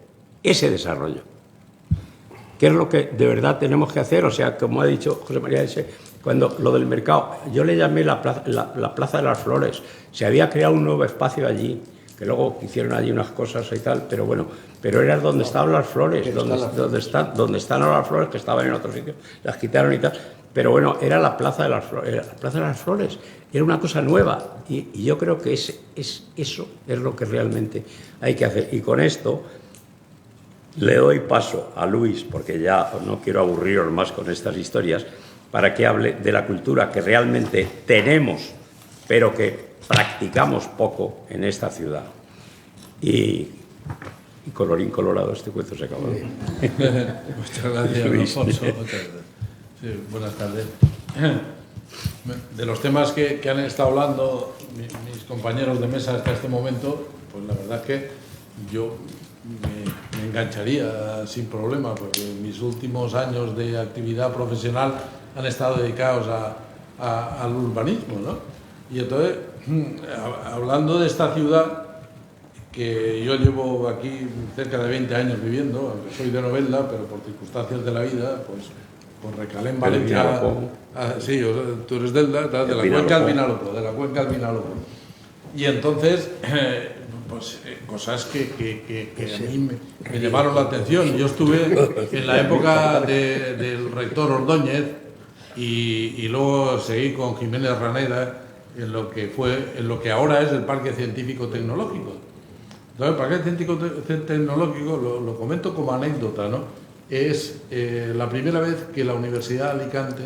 ese desarrollo. ¿Qué es lo que de verdad tenemos que hacer? O sea, como ha dicho José María Ese, cuando lo del mercado, yo le llamé la Plaza de las Flores. Se había creado un nuevo espacio allí, que luego hicieron allí unas cosas y tal, pero bueno, pero era donde estaban las flores, donde están ahora las flores, que estaban en otro sitio, las quitaron y tal. Pero bueno, era la Plaza de las Flores, era una cosa nueva, y yo creo que eso es lo que realmente hay que hacer. Y con esto le doy paso a Luis, porque ya no quiero aburriros más con estas historias, para que hable de la cultura que realmente tenemos, pero que practicamos poco en esta ciudad. Y colorín colorado, este cuento se acabó. Muchas gracias, Alfonso. Muchas gracias. Sí, buenas tardes. De los temas que han estado hablando mis compañeros de mesa hasta este momento, pues la verdad es que yo me engancharía sin problema, porque mis últimos años de actividad profesional han estado dedicados al urbanismo, ¿no? Y entonces, hablando de esta ciudad, que yo llevo aquí cerca de 20 años viviendo, aunque soy de Novelda, pero por circunstancias de la vida, pues recalé en Valencia. Sí, tú eres de la cuenca del Vinalopó, Y entonces, pues cosas que a mí me llamaron la atención. Yo estuve en la época del rector Ordóñez y luego seguí con Jiménez Ranera en lo que ahora es el Parque Científico Tecnológico. Entonces, el Parque Científico Tecnológico, lo comento como anécdota, ¿no? Es la primera vez que la Universidad de Alicante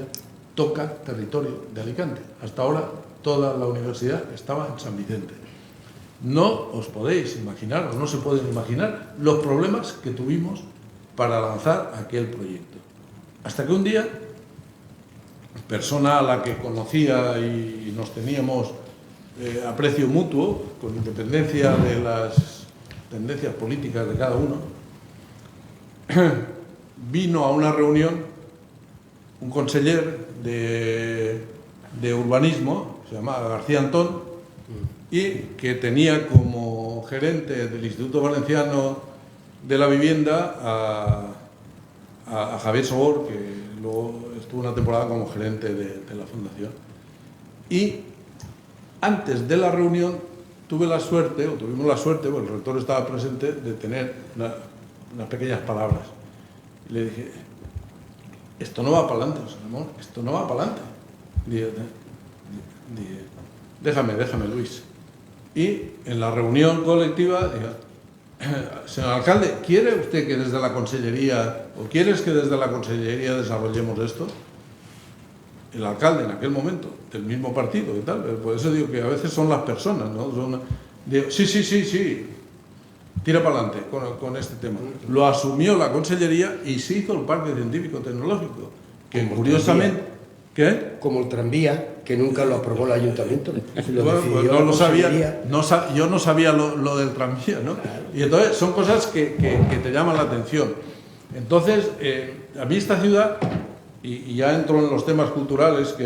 toca territorio de Alicante. Hasta ahora toda la universidad estaba en San Vicente. No os podéis imaginar, o no se pueden imaginar, los problemas que tuvimos para lanzar aquel proyecto. Hasta que un día, persona a la que conocía y nos teníamos aprecio mutuo, con independencia de las tendencias políticas de cada uno, vino a una reunión un conseller de urbanismo, se llamaba García Antón, y que tenía como gerente del Instituto Valenciano de la Vivienda a Javier Sobor, que luego estuvo una temporada como gerente de la fundación. Y antes de la reunión tuvimos la suerte, porque el rector estaba presente, de tener unas pequeñas palabras. Y le dije, esto no va para adelante, José Ramón, esto no va para adelante. Dije, déjame, Luis. Y en la reunión colectiva, dije, Señor alcalde, ¿quiere usted que desde la Consellería, o quieres que desde la Consellería desarrollemos esto? El alcalde en aquel momento, del mismo partido y tal, por eso digo que a veces son las personas, ¿no? Digo, sí, tira para adelante con este tema. Lo asumió la Consellería y se hizo el Parque Científico Tecnológico, que curiosamente... ¿Qué? Como el tranvía, que nunca lo aprobó el ayuntamiento. Bueno, pues no lo sabía, yo no sabía lo del tranvía, ¿no? Claro. Y entonces son cosas que te llaman la atención. Entonces, a mí esta ciudad, y ya entro en los temas culturales,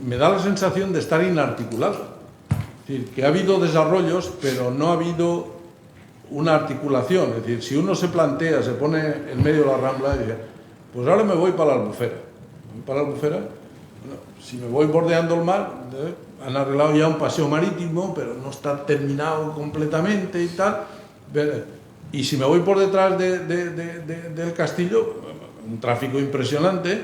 me da la sensación de estar inarticulada. Es decir, que ha habido desarrollos, pero no ha habido una articulación. Es decir, si uno se plantea, se pone en medio de la Rambla y dice, pues ahora me voy para la Albufera. Para la Albufera, bueno, si me voy bordeando el mar, han arreglado ya un paseo marítimo, pero no está terminado completamente y tal. Y si me voy por detrás del castillo, un tráfico impresionante,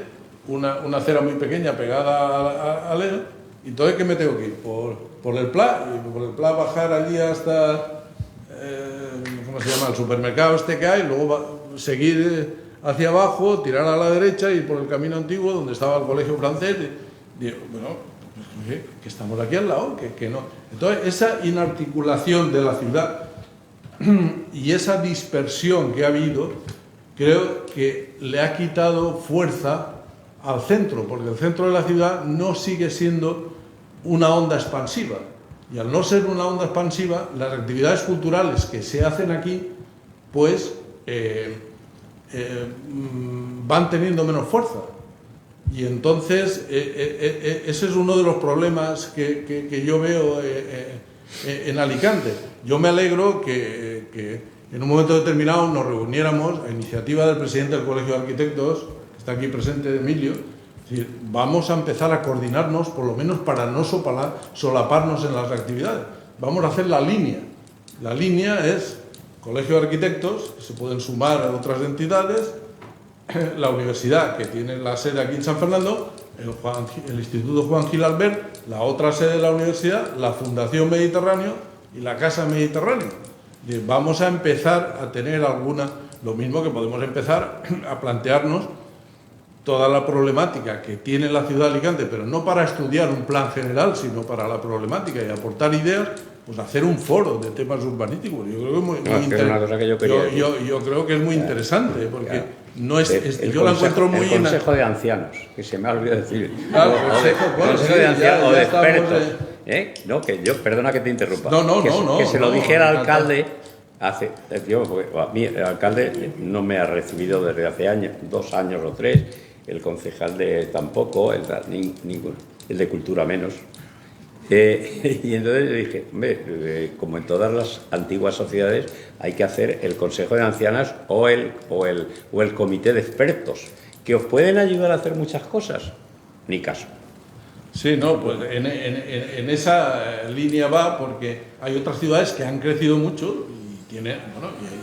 una acera muy pequeña pegada al él, y entonces ¿qué me tengo que ir? Por el Pla, y por el Pla bajar allí hasta, ¿cómo se llama? El supermercado este que hay, luego seguir hacia abajo, tirar a la derecha y por el camino antiguo donde estaba el colegio francés. Digo, bueno, pues, que estamos aquí al lado, que no. Entonces, esa inarticulación de la ciudad y esa dispersión que ha habido, creo que le ha quitado fuerza al centro, porque el centro de la ciudad no sigue siendo una onda expansiva. Y al no ser una onda expansiva, las actividades culturales que se hacen aquí, pues... van teniendo menos fuerza, y entonces ese es uno de los problemas que yo veo en Alicante. Yo me alegro que en un momento determinado nos reuniéramos a iniciativa del presidente del Colegio de Arquitectos, que está aquí presente, Emilio. Es decir, vamos a empezar a coordinarnos, por lo menos para no solaparnos en las actividades. Vamos a hacer la línea. La línea es Colegio de Arquitectos, que se pueden sumar a otras entidades, la universidad, que tiene la sede aquí en San Fernando, el Instituto Juan Gil Albert, la otra sede de la universidad, la Fundación Mediterráneo y la Casa Mediterráneo. Vamos a empezar a tener lo mismo que podemos empezar a plantearnos toda la problemática que tiene la ciudad de Alicante, pero no para estudiar un plan general, sino para la problemática y aportar ideas. Pues hacer un foro de temas urbanísticos. Yo creo que es muy interesante. Yo creo que es muy interesante, porque claro, no yo la encuentro muy... El Consejo de Ancianos, que se me ha olvidado decir. Claro, Consejo de Ancianos o de expertos. No, que yo, perdona que te interrumpa. Que se lo dije al alcalde hace... Porque a mí el alcalde no me ha recibido desde hace 2 años o 3, el concejal tampoco, ninguno, el de Cultura menos. Y entonces le dije, hombre, como en todas las antiguas sociedades, hay que hacer el Consejo de Ancianas o el Comité de Expertos, que os pueden ayudar a hacer muchas cosas. Ni caso. Sí, no, pues en esa línea va, porque hay otras ciudades que han crecido mucho y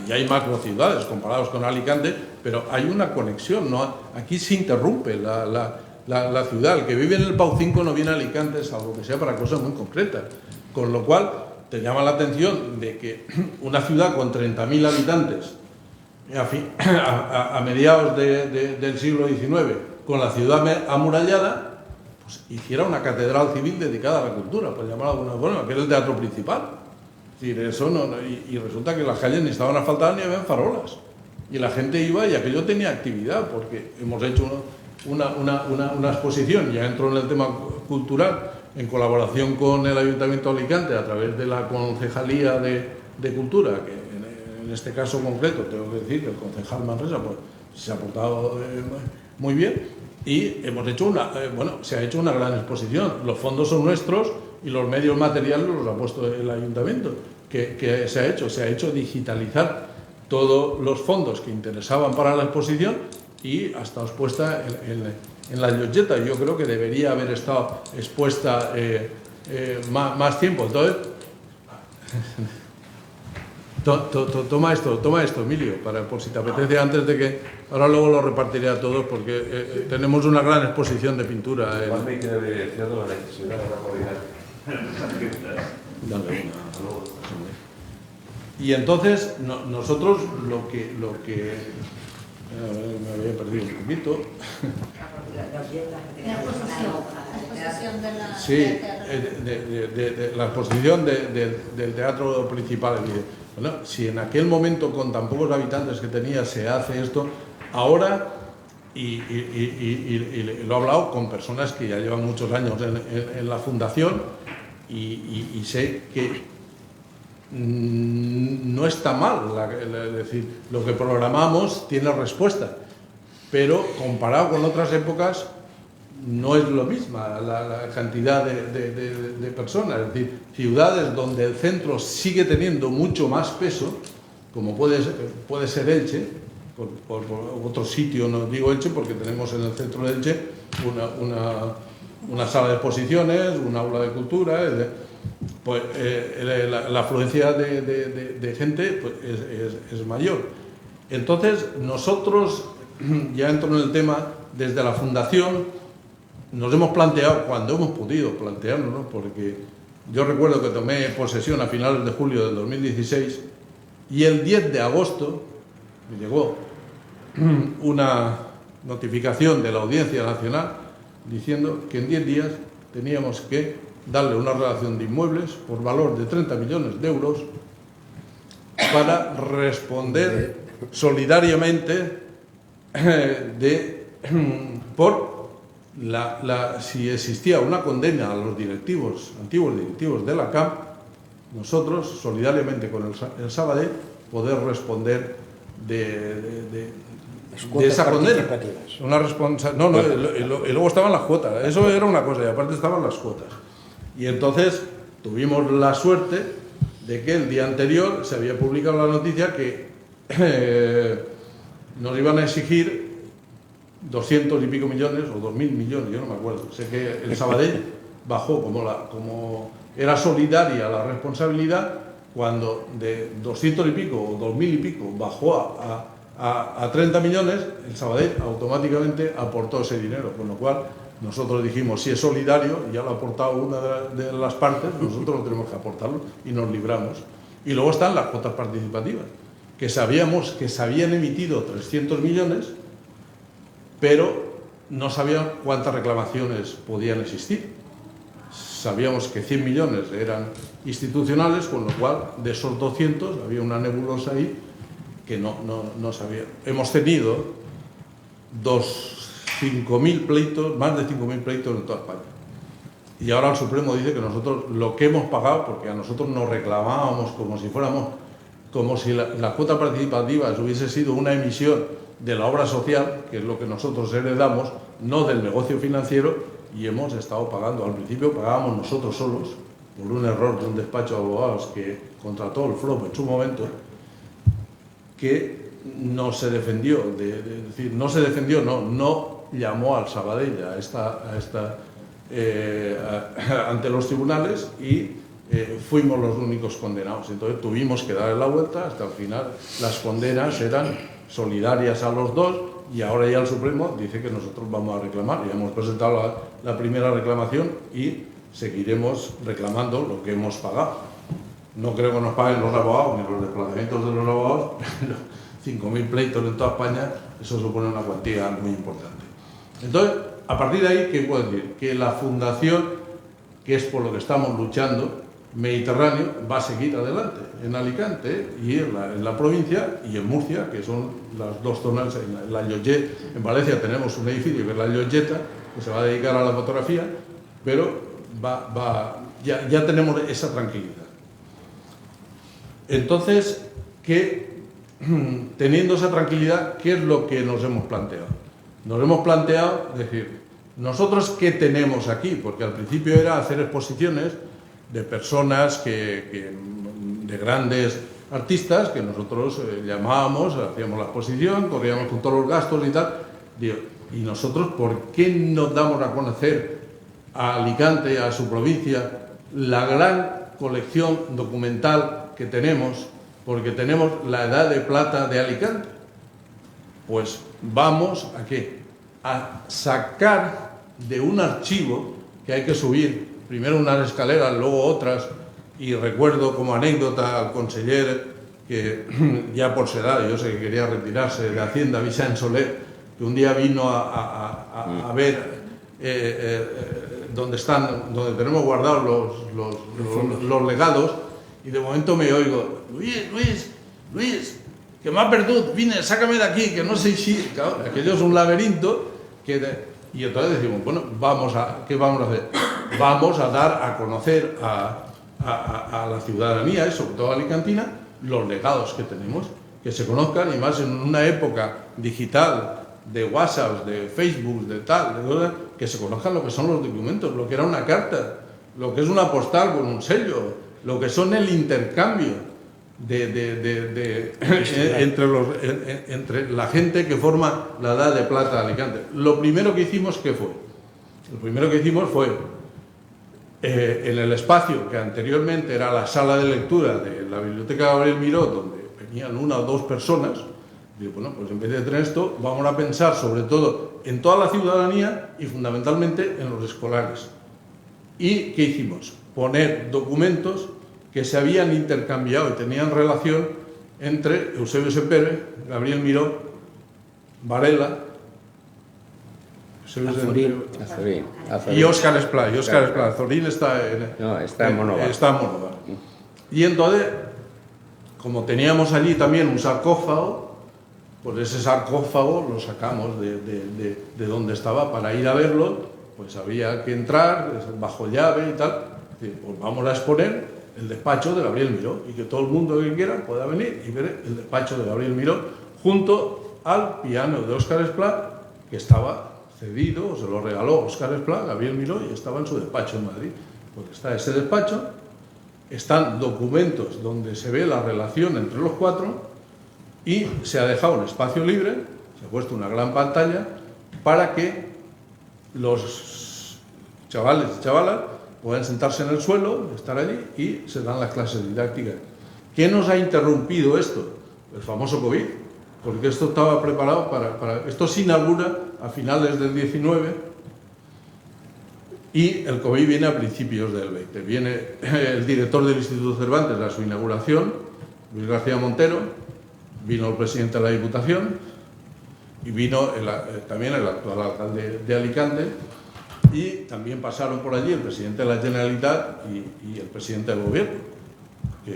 y hay macro ciudades comparados con Alicante, pero hay una conexión, ¿no? Aquí se interrumpe la ciudad. El que vive en el Pau 5 no viene a Alicante, salvo que sea para cosas muy concretas. Con lo cual, te llama la atención de que una ciudad con 30.000 habitantes a mediados del siglo XIX, con la ciudad amurallada, pues hiciera una catedral civil dedicada a la cultura, por llamarlo de alguna forma, que era el teatro principal. Es decir, eso y resulta que las calles ni estaban asfaltadas ni habían farolas. Y la gente iba y aquello tenía actividad, porque hemos hecho una exposición, ya entro en el tema cultural, en colaboración con el Ayuntamiento de Alicante, a través de la Concejalía de Cultura, que en este caso concreto tengo que decir que el concejal Manresa pues, se ha portado muy bien, y hemos hecho se ha hecho una gran exposición. Los fondos son nuestros y los medios materiales los ha puesto el Ayuntamiento. Que se ha hecho digitalizar todos los fondos que interesaban para la exposición, y ha estado expuesta en la Llotjeta. Yo creo que debería haber estado expuesta más tiempo. Entonces, toma esto, Emilio, por si te apetece, antes de que... Ahora luego lo repartiré a todos, porque tenemos una gran exposición de pintura. ¿Cuándo hay que evidenciar la necesidad de la coordinación? Dale una. Y entonces nosotros lo que me había perdido un poquito. La exposición de la... Sí, de la exposición del teatro principal. Bueno, si en aquel momento, con tan pocos habitantes que tenía, se hace esto, ahora, y lo he hablado con personas que ya llevan muchos años en la fundación, y sé que no está mal, es decir, lo que programamos tiene respuesta, pero comparado con otras épocas no es lo mismo la cantidad de personas. Es decir, ciudades donde el centro sigue teniendo mucho más peso, como puede ser Elche, por otro sitio, no digo Elche porque tenemos en el centro de Elche una sala de exposiciones, un aula de cultura, pues la afluencia de gente pues, es mayor. Entonces nosotros, ya entro en el tema, desde la fundación nos hemos planteado, cuando hemos podido plantearnos, ¿no? Porque yo recuerdo que tomé posesión a finales de julio del 2016 y el 10 de agosto me llegó una notificación de la Audiencia Nacional diciendo que en 10 días teníamos que darle una relación de inmuebles por valor de 30 millones de euros para responder solidariamente por si existía una condena a los antiguos directivos de la CAM, nosotros, solidariamente con el Sabadell, poder responder de esa condena. Y luego estaban las cuotas, eso era una cosa, y aparte estaban las cuotas. Y entonces tuvimos la suerte de que el día anterior se había publicado la noticia que nos iban a exigir 200 y pico millones o 2.000 millones, yo no me acuerdo. Sé que el Sabadell bajó como era solidaria la responsabilidad, cuando de 200 y pico o 2.000 y pico bajó a 30 millones, el Sabadell automáticamente aportó ese dinero, con lo cual nosotros dijimos, si es solidario, ya lo ha aportado una de las partes, nosotros lo tenemos que aportarlo y nos libramos. Y luego están las cuotas participativas, que sabíamos que se habían emitido 300 millones, pero no sabíamos cuántas reclamaciones podían existir. Sabíamos que 100 millones eran institucionales, con lo cual de esos 200 había una nebulosa ahí que no sabía. Hemos tenido 5.000 pleitos, más de 5.000 pleitos en toda España. Y ahora el Supremo dice que nosotros lo que hemos pagado, porque a nosotros nos reclamábamos como si la cuota participativa hubiese sido una emisión de la obra social, que es lo que nosotros heredamos, no del negocio financiero, y hemos estado pagando. Al principio pagábamos nosotros solos, por un error de un despacho de abogados que contrató el FROP en su momento, que no se defendió, no llamó al Sabadell ante los tribunales y fuimos los únicos condenados. Entonces tuvimos que darle la vuelta hasta el final. Las condenas eran solidarias a los dos y ahora ya el Supremo dice que nosotros vamos a reclamar. Ya hemos presentado la primera reclamación y seguiremos reclamando lo que hemos pagado. No creo que nos paguen los abogados ni los desplazamientos de los abogados, pero 5.000 pleitos en toda España, eso supone una cuantía muy importante. Entonces, a partir de ahí, ¿qué puedo decir? Que la fundación, que es por lo que estamos luchando, Mediterráneo, va a seguir adelante en Alicante y en la provincia y en Murcia, que son las dos zonas. En la Llotjet, en Valencia tenemos un edificio que es la Llotjeta, que se va a dedicar a la fotografía, pero ya tenemos esa tranquilidad. Entonces, teniendo esa tranquilidad, ¿qué es lo que nos hemos planteado? Nos hemos planteado, es decir, nosotros ¿qué tenemos aquí? Porque al principio era hacer exposiciones de personas de grandes artistas que nosotros llamábamos, hacíamos la exposición, corríamos con todos los gastos y tal. Y nosotros, ¿por qué no damos a conocer a Alicante, a su provincia, la gran colección documental que tenemos? Porque tenemos la Edad de Plata de Alicante. Pues vamos ¿a qué? A sacar de un archivo que hay que subir, primero unas escaleras, luego otras, y recuerdo como anécdota al conseller que ya por su edad, yo sé que quería retirarse de Hacienda, Vicent Soler, que un día vino a ver donde tenemos guardados los legados, y de momento me oigo: Luis, que m'ha perdut, vine, sácame de aquí, que no sé si... Claro, aquello es un laberinto y entonces decimos, bueno, ¿qué vamos a hacer? Vamos a dar a conocer a la ciudadanía, y sobre todo a Alicantina, los legados que tenemos, que se conozcan, y más en una época digital, de WhatsApp, de Facebook, de tal, que se conozcan lo que son los documentos, lo que era una carta, lo que es una postal con un sello, lo que son el intercambio entre la gente que forma la Edad de Plata de Alicante. Lo primero que hicimos, ¿qué fue? Lo primero que hicimos fue, en el espacio que anteriormente era la sala de lectura de la Biblioteca Gabriel Miró, donde venían 1 o 2 personas, digo, bueno, pues en vez de tener esto, vamos a pensar sobre todo en toda la ciudadanía y fundamentalmente en los escolares. ¿Y qué hicimos? Poner documentos que se habían intercambiado y tenían relación entre Eusebio Sempere, Gabriel Miró, Varela, Azorín. Y Óscar Esplá. Azorín está en Monóvar. Y entonces, como teníamos allí también un sarcófago, pues ese sarcófago lo sacamos de donde estaba para ir a verlo, pues había que entrar bajo llave y tal. Pues vamos a exponer el despacho de Gabriel Miró, y que todo el mundo que quiera pueda venir y ver el despacho de Gabriel Miró junto al piano de Óscar Esplá, que estaba cedido, o se lo regaló Óscar Esplá, Gabriel Miró, y estaba en su despacho en Madrid. Pues está ese despacho, están documentos donde se ve la relación entre los 4, y se ha dejado un espacio libre, se ha puesto una gran pantalla para que los chavales y chavalas pueden sentarse en el suelo, estar allí, y se dan las clases didácticas. ¿Qué nos ha interrumpido esto? El famoso COVID, porque esto estaba preparado para... Esto se inaugura a finales del 19 y el COVID viene a principios del 20. Viene el director del Instituto Cervantes a su inauguración, Luis García Montero, vino el presidente de la Diputación y vino también el actual alcalde de Alicante. Y también pasaron por allí el presidente de la Generalitat y el presidente del Gobierno, que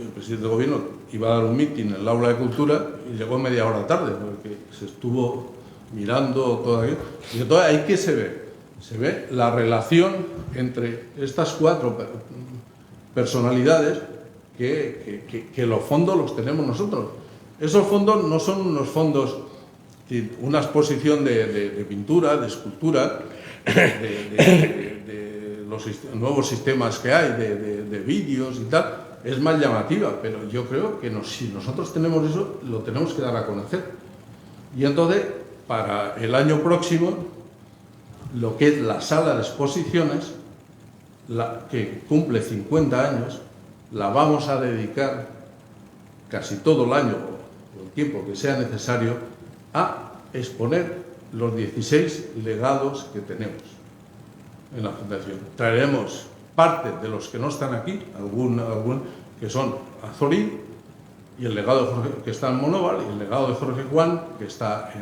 el presidente del Gobierno iba a dar un mitin en el aula de cultura y llegó media hora tarde, porque se estuvo mirando todo aquello. Y entonces ahí que se ve la relación entre estas 4 personalidades que los fondos los tenemos nosotros. Esos fondos no son unos fondos, una exposición de pintura, de escultura, de los nuevos sistemas que hay, de vídeos y tal, es más llamativa, pero yo creo que si nosotros tenemos eso, lo tenemos que dar a conocer. Y entonces, para el año próximo, lo que es la sala de exposiciones, que cumple 50 años, la vamos a dedicar casi todo el año, o el tiempo que sea necesario, a exponer los 16 legados que tenemos en la Fundación. Traeremos parte de los que no están aquí, algún que son Azorín, y el legado de Jorge, que está en Monóvar, y el legado de Jorge Juan, que está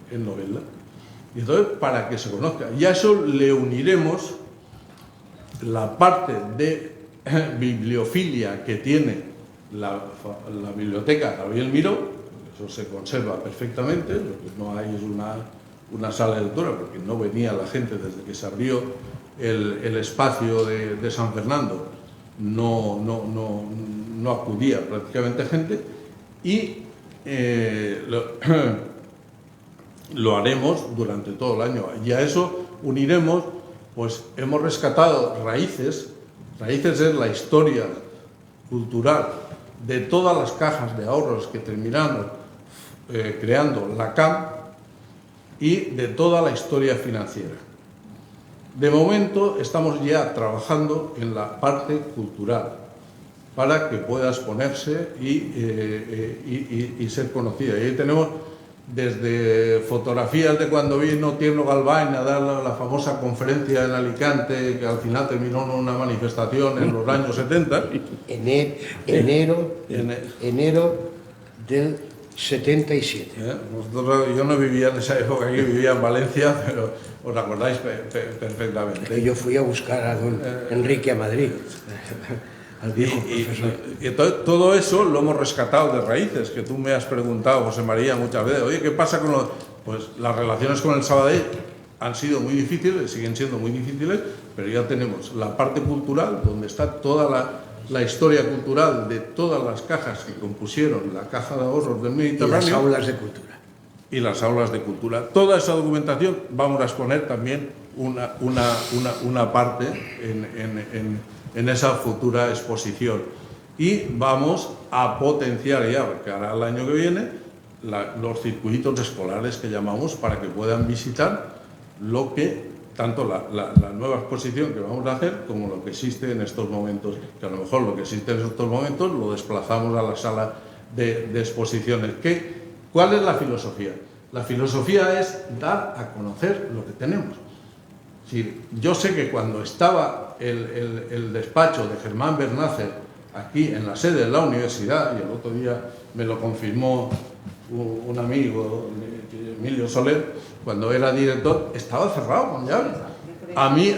en Novelda. Y entonces, para que se conozca. Y a eso le uniremos la parte de bibliofilia que tiene la biblioteca Gabriel Miró. Eso se conserva perfectamente, lo que no hay es una sala de lectura, porque no venía la gente desde que se abrió el espacio de San Fernando, no acudía prácticamente gente, y lo haremos durante todo el año. Y a eso uniremos, pues hemos rescatado raíces es la historia cultural de todas las cajas de ahorros que terminamos creando la CAM, y de toda la historia financiera. De momento estamos ya trabajando en la parte cultural para que pueda exponerse y ser conocida. Y ahí tenemos desde fotografías de cuando vino Tierno Galván a dar la famosa conferencia en Alicante, que al final terminó en una manifestación en los años 70. Enero del 77. Yo no vivía en esa época, aquí vivía en Valencia, pero os acordáis perfectamente. Yo fui a buscar a don Enrique a Madrid, al viejo profesor. Y todo eso lo hemos rescatado de raíces, que tú me has preguntado, José María, muchas veces. Oye, ¿qué pasa con los...? Pues las relaciones con el Sabadell han sido muy difíciles, siguen siendo muy difíciles, pero ya tenemos la parte cultural, donde está toda la historia cultural de todas las cajas que compusieron la Caja de Ahorros del Mediterráneo. Y las aulas de cultura. Y las aulas de cultura. Toda esa documentación vamos a exponer también una parte en esa futura exposición. Y vamos a potenciar ya, cara al año que viene, los circuitos escolares que llamamos, para que puedan visitar lo que tanto la nueva exposición que vamos a hacer como lo que existe en estos momentos, que a lo mejor lo que existe en estos momentos lo desplazamos a la sala de exposiciones. ¿Cuál es la filosofía? La filosofía es dar a conocer lo que tenemos. Es decir, yo sé que cuando estaba el despacho de Germán Bernácer aquí en la sede de la universidad, y el otro día me lo confirmó un amigo, Emilio Soler, cuando era director, estaba cerrado con llave. A mí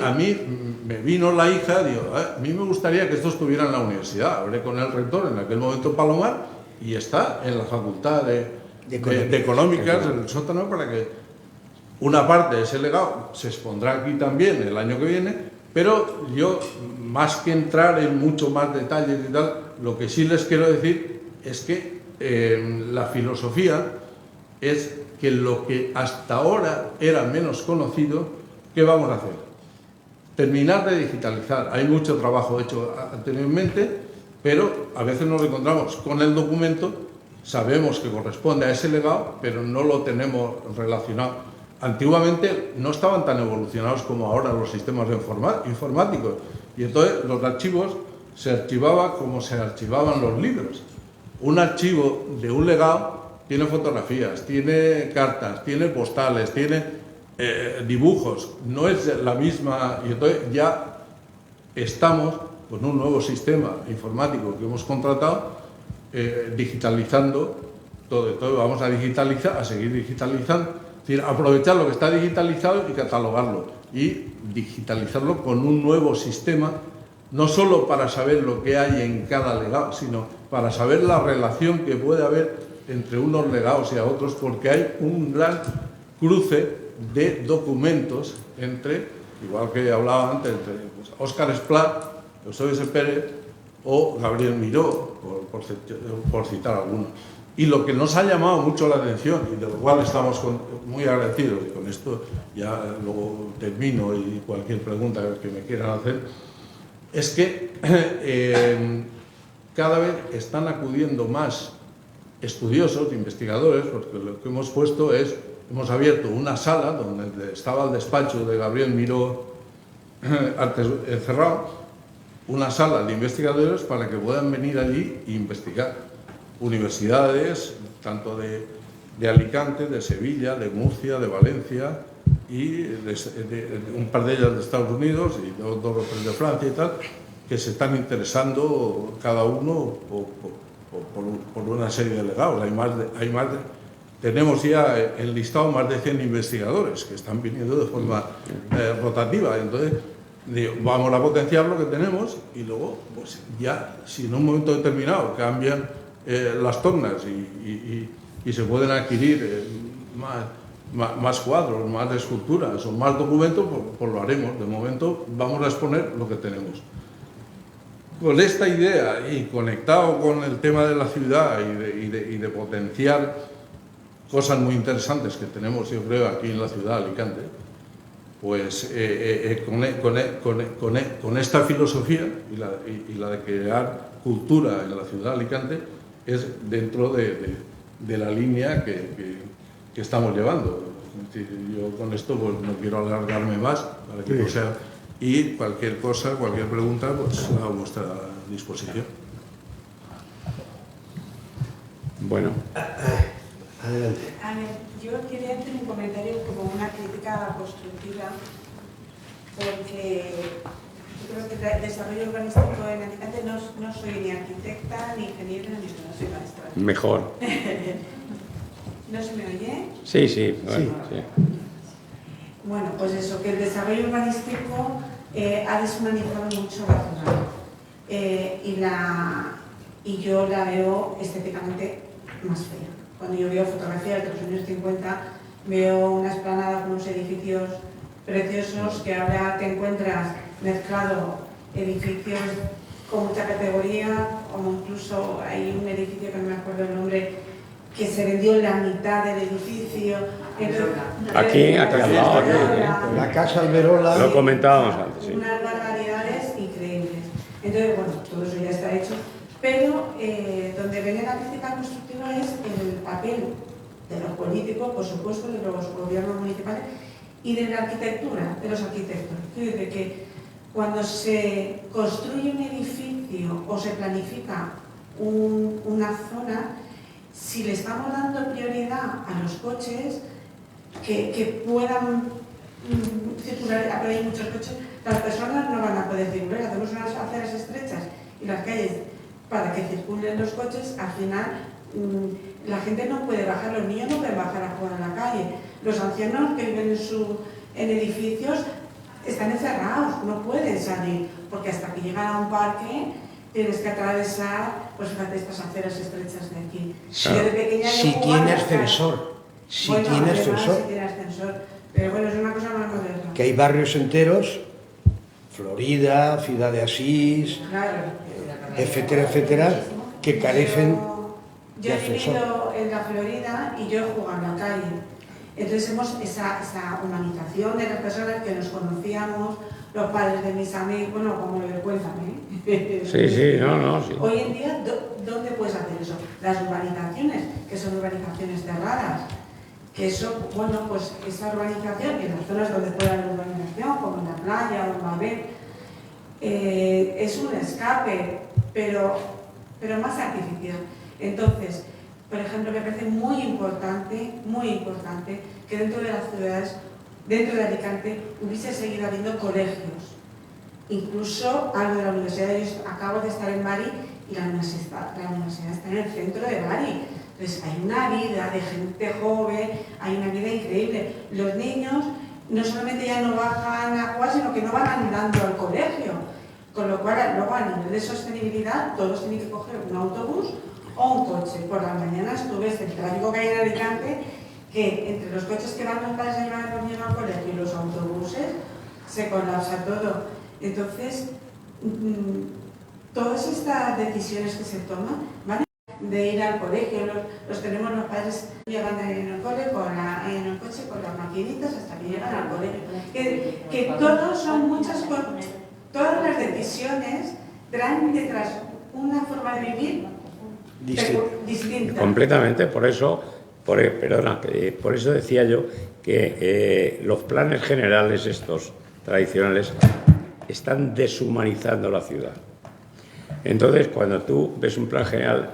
me vino la hija, digo, a mí me gustaría que esto estuviera en la universidad. Hablé con el rector en aquel momento, Palomar, y está en la Facultad de Económicas, en el sótano, para que una parte de ese legado se expondrá aquí también el año que viene, pero yo, más que entrar en mucho más detalles y tal, lo que sí les quiero decir es que la filosofía es que lo que hasta ahora era menos conocido, ¿qué vamos a hacer? Terminar de digitalizar. Hay mucho trabajo hecho anteriormente, pero a veces nos encontramos con el documento, sabemos que corresponde a ese legado, pero no lo tenemos relacionado. Antiguamente no estaban tan evolucionados como ahora los sistemas informáticos, y entonces los archivos se archivaban como se archivaban los libros. Un archivo de un legado tiene fotografías, tiene cartas, tiene postales, tiene dibujos, no es la misma, y entonces ya estamos con un nuevo sistema informático que hemos contratado, digitalizando todo. Entonces vamos a digitalizar, a seguir digitalizando, es decir, aprovechar lo que está digitalizado y catalogarlo, y digitalizarlo con un nuevo sistema, no solo para saber lo que hay en cada legado, sino para saber la relación que puede haber entre unos legados y a otros, porque hay un gran cruce de documentos entre, igual que hablaba antes, entre Óscar Esplá, Eusebio Pérez o Gabriel Miró, por citar algunos. Y lo que nos ha llamado mucho la atención, y de lo cual estamos muy agradecidos, y con esto ya luego termino y cualquier pregunta que me quieran hacer, es que cada vez están acudiendo más estudiosos, investigadores, porque lo que hemos puesto es, hemos abierto una sala donde estaba el despacho de Gabriel Miró antes cerrado, una sala de investigadores para que puedan venir allí e investigar. Universidades, tanto de Alicante, de Sevilla, de Murcia, de Valencia, y un par de ellas de Estados Unidos y dos o tres de Francia y tal, que se están interesando cada uno por una serie de legados. Tenemos ya enlistado más de 100 investigadores que están viniendo de forma rotativa. Entonces, vamos a potenciar lo que tenemos, y luego, pues ya, si en un momento determinado cambian las tornas y se pueden adquirir más cuadros, más esculturas o más documentos, pues lo haremos. De momento vamos a exponer lo que tenemos. Con esta idea y conectado con el tema de la ciudad y de potenciar cosas muy interesantes que tenemos, yo creo, aquí en la ciudad de Alicante, pues con esta filosofía y la de crear cultura en la ciudad de Alicante, es dentro de la línea que estamos llevando. Yo con esto pues no quiero alargarme más, para que no sea... Y cualquier cosa, cualquier pregunta, pues a vuestra disposición. Bueno. Adelante. A ver, yo quería hacer un comentario como una crítica constructiva, porque yo creo que el desarrollo urbanístico en Alicante no soy ni arquitecta, ni ingeniera, ni no soy maestra. Mejor. ¿No se me oye? Sí, sí. Bueno, sí. Bueno, pues eso, que el desarrollo urbanístico ha deshumanizado mucho la ciudad y yo la veo estéticamente más fea. Cuando yo veo fotografías de los años 50, veo una explanada con unos edificios preciosos que ahora te encuentras mezclado edificios con mucha categoría, como incluso hay un edificio que no me acuerdo el nombre, que se vendió en la mitad del edificio. Aquí al lado, aquí. La Casa Alberola. Lo comentábamos antes, sí. Unas barbaridades increíbles. Entonces, bueno, todo eso ya está hecho, pero donde viene la crítica constructiva es el papel de los políticos, por supuesto, de los gobiernos municipales y de la arquitectura, de los arquitectos. Quiero decir que cuando se construye un edificio o se planifica una zona, si le estamos dando prioridad a los coches que puedan circular, pero hay muchos coches, las personas no van a poder circular. Hacemos unas aceras estrechas y las calles para que circulen los coches, al final la gente no puede bajar, los niños no pueden bajar a jugar en la calle, los ancianos que viven en edificios están encerrados, no pueden salir, porque hasta que llegan a un parque tienes que atravesar, pues fíjate, estas aceras estrechas de aquí. Sí, Yo de pequeña si yo tiene jugaba, ascensor, si bueno, tiene además, ascensor, si tiene ascensor, pero bueno, es una cosa más moderna. que hay barrios enteros, Florida, Ciudad de Asís, Claro. etcétera, etcétera, que carecen Yo de he ascensor. vivido en la Florida y yo he jugado en la calle. Entonces hemos esa humanización de las personas que nos conocíamos, los padres de mis amigos, bueno, como lo cuentan, ¿eh? Sí, no, sí. Hoy en día, ¿dónde puedes hacer eso? Las urbanizaciones, que son urbanizaciones cerradas, que eso, bueno, pues esa urbanización, en las zonas donde puede haber urbanización, como en la playa o en Mabel, es un escape, pero más artificial. Entonces, por ejemplo, me parece muy importante que dentro de las ciudades, dentro de Alicante, hubiese seguido habiendo colegios. Incluso algo de la universidad, yo acabo de estar en Bari y la universidad está en el centro de Bari. Entonces hay una vida de gente joven, hay una vida increíble. Los niños no solamente ya no bajan a jugar, sino que no van andando al colegio. Con lo cual, luego a nivel de sostenibilidad, todos tienen que coger un autobús o un coche. Por las mañanas tú ves el tráfico que hay en Alicante, que entre los coches que van los padres a llevar a los niños al colegio y los autobuses, se colapsa todo. Entonces, todas estas decisiones que se toman van de ir al colegio, los tenemos los padres, llegan en el cole, en el coche con las maquinitas hasta que llegan al colegio. Que todos son muchas cosas, todas las decisiones traen detrás una forma de vivir distinta. Completamente, por eso decía yo que los planes generales estos tradicionales están deshumanizando la ciudad. Entonces, cuando tú ves un plan general,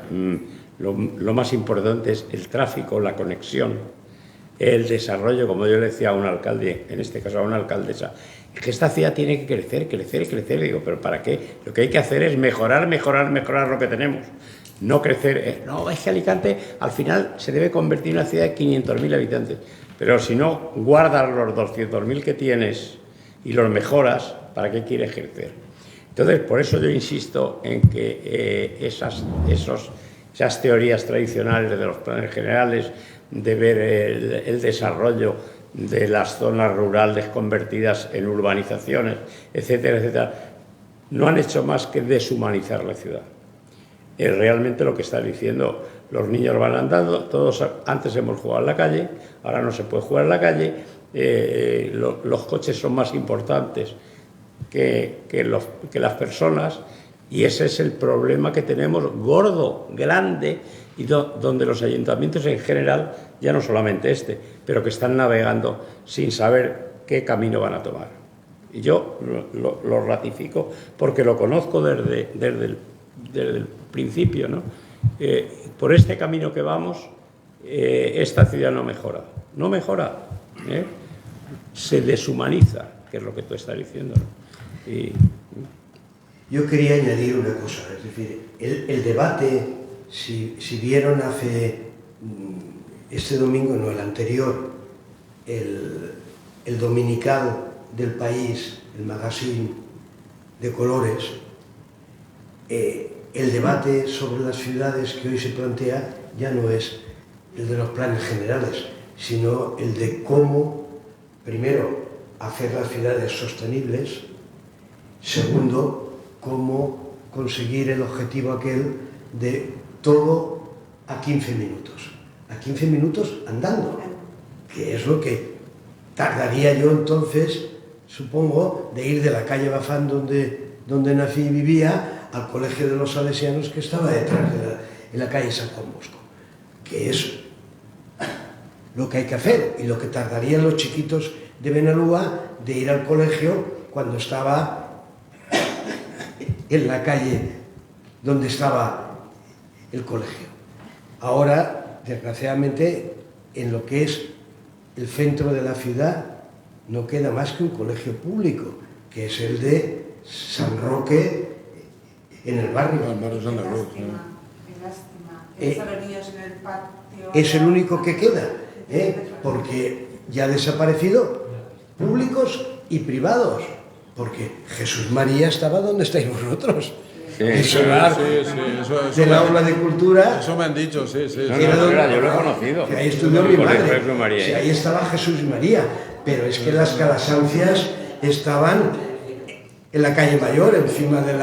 lo más importante es el tráfico, la conexión, el desarrollo, como yo le decía a un alcalde, en este caso a una alcaldesa, que esta ciudad tiene que crecer. Digo, ¿pero para qué? Lo que hay que hacer es mejorar lo que tenemos. No crecer. No, es que Alicante al final se debe convertir en una ciudad de 500.000 habitantes. Pero si no guardas los 200.000 que tienes y los mejoras, ¿para qué quieres crecer? Entonces, por eso yo insisto en que esas teorías tradicionales de los planes generales, de ver el desarrollo de las zonas rurales convertidas en urbanizaciones, etcétera, etcétera, no han hecho más que deshumanizar la ciudad. Realmente lo que está diciendo, los niños van andando, todos antes hemos jugado en la calle, ahora no se puede jugar en la calle, los coches son más importantes que las personas, y ese es el problema que tenemos gordo, grande, y donde los ayuntamientos en general, ya no solamente pero que están navegando sin saber qué camino van a tomar. Y yo lo ratifico porque lo conozco desde el principio, ¿no? Por este camino que vamos, esta ciudad no mejora. No mejora, ¿eh? Se deshumaniza, que es lo que tú estás diciendo, ¿no? Y yo quería añadir una cosa, es decir, el debate, si vieron este domingo, no, el anterior, el dominical del País, el magazine de colores, el debate sobre las ciudades que hoy se plantea ya no es el de los planes generales, sino el de cómo, primero, hacer las ciudades sostenibles, segundo, cómo conseguir el objetivo aquel de todo a 15 minutos. A 15 minutos andando, que es lo que tardaría yo entonces, supongo, de ir de la calle Bafán donde nací y vivía al colegio de los salesianos que estaba detrás en la calle San Juan Bosco, que es lo que hay que hacer y lo que tardarían los chiquitos de Benalúa de ir al colegio cuando estaba en la calle donde estaba el colegio. Ahora, desgraciadamente, en lo que es el centro de la ciudad no queda más que un colegio público, que es el de San Roque en el barrio. Es el único que queda, porque ya ha desaparecido públicos y privados, porque Jesús María estaba donde estáis vosotros. Sí, del aula de cultura. Eso me han dicho, sí. Yo lo he conocido. Que ahí estudió mi madre. Sí, ahí estaba Jesús María. Pero es que las calasancias estaban en la calle Mayor, encima de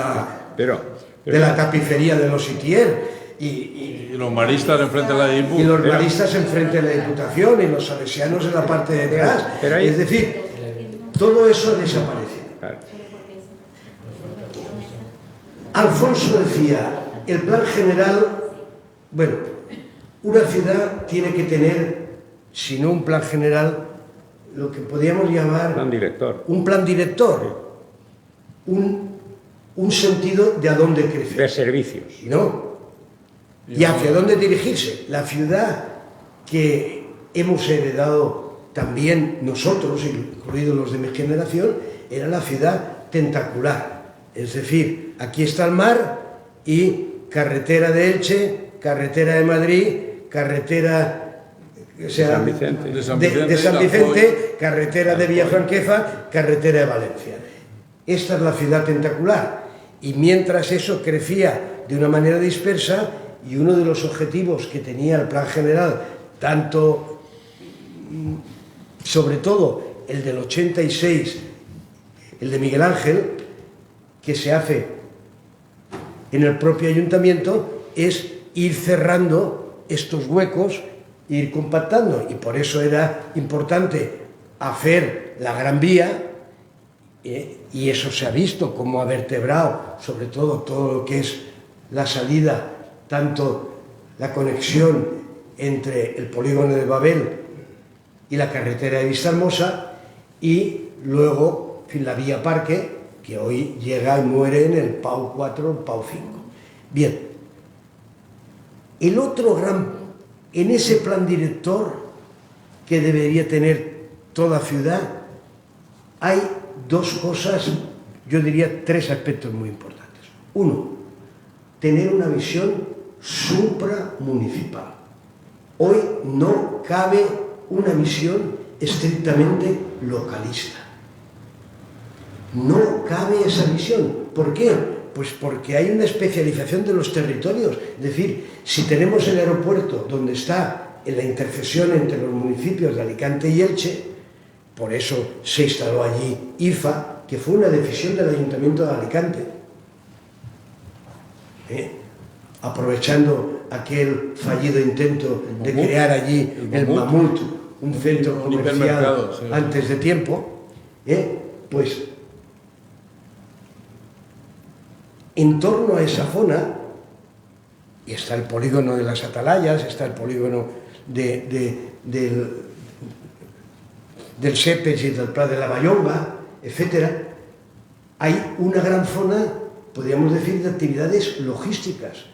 la tapicería de los Itier. Y los maristas enfrente de la Diputación. Y los maristas enfrente de la Diputación y los salesianos en la parte de atrás. Es decir, todo eso ha desaparecido. Alfonso decía, el plan general, bueno, una ciudad tiene que tener, si no un plan general, lo que podríamos llamar plan director. Un plan director, un sentido de a dónde crecer. De servicios. ¿No? Y hacia dónde dirigirse. La ciudad que hemos heredado también nosotros, incluidos los de mi generación, era la ciudad tentacular. Es decir, aquí está el mar y carretera de Elche, carretera de Madrid, carretera de San Vicente, carretera de Villafranqueza, carretera de Valencia. Esta es la ciudad tentacular. Y mientras eso crecía de una manera dispersa, y uno de los objetivos que tenía el plan general, tanto, sobre todo el del 86, el de Miguel Ángel, que se hace en el propio ayuntamiento, es ir cerrando estos huecos e ir compactando. Y por eso era importante hacer la Gran Vía, y eso se ha visto como ha vertebrado, sobre todo lo que es la salida, tanto la conexión entre el polígono de Babel y la carretera de Vistahermosa, y luego la vía Parque, que hoy llega y muere en el PAU 4, el PAU 5. Bien, el otro en ese plan director que debería tener toda ciudad, hay dos cosas, yo diría tres aspectos muy importantes. Uno, tener una visión supramunicipal. Hoy no cabe una visión estrictamente localista. No cabe esa visión. ¿Por qué? Pues porque hay una especialización de los territorios. Es decir, si tenemos el aeropuerto donde está en la intersección entre los municipios de Alicante y Elche, por eso se instaló allí IFA, que fue una decisión del Ayuntamiento de Alicante, aprovechando aquel fallido intento de crear allí el Mamut, un centro comercial antes de tiempo, pues en torno a esa zona, y está el polígono de las Atalayas, está el polígono del Sepes y del Pla de la Bayonga, etc., hay una gran zona, podríamos decir, de actividades logísticas,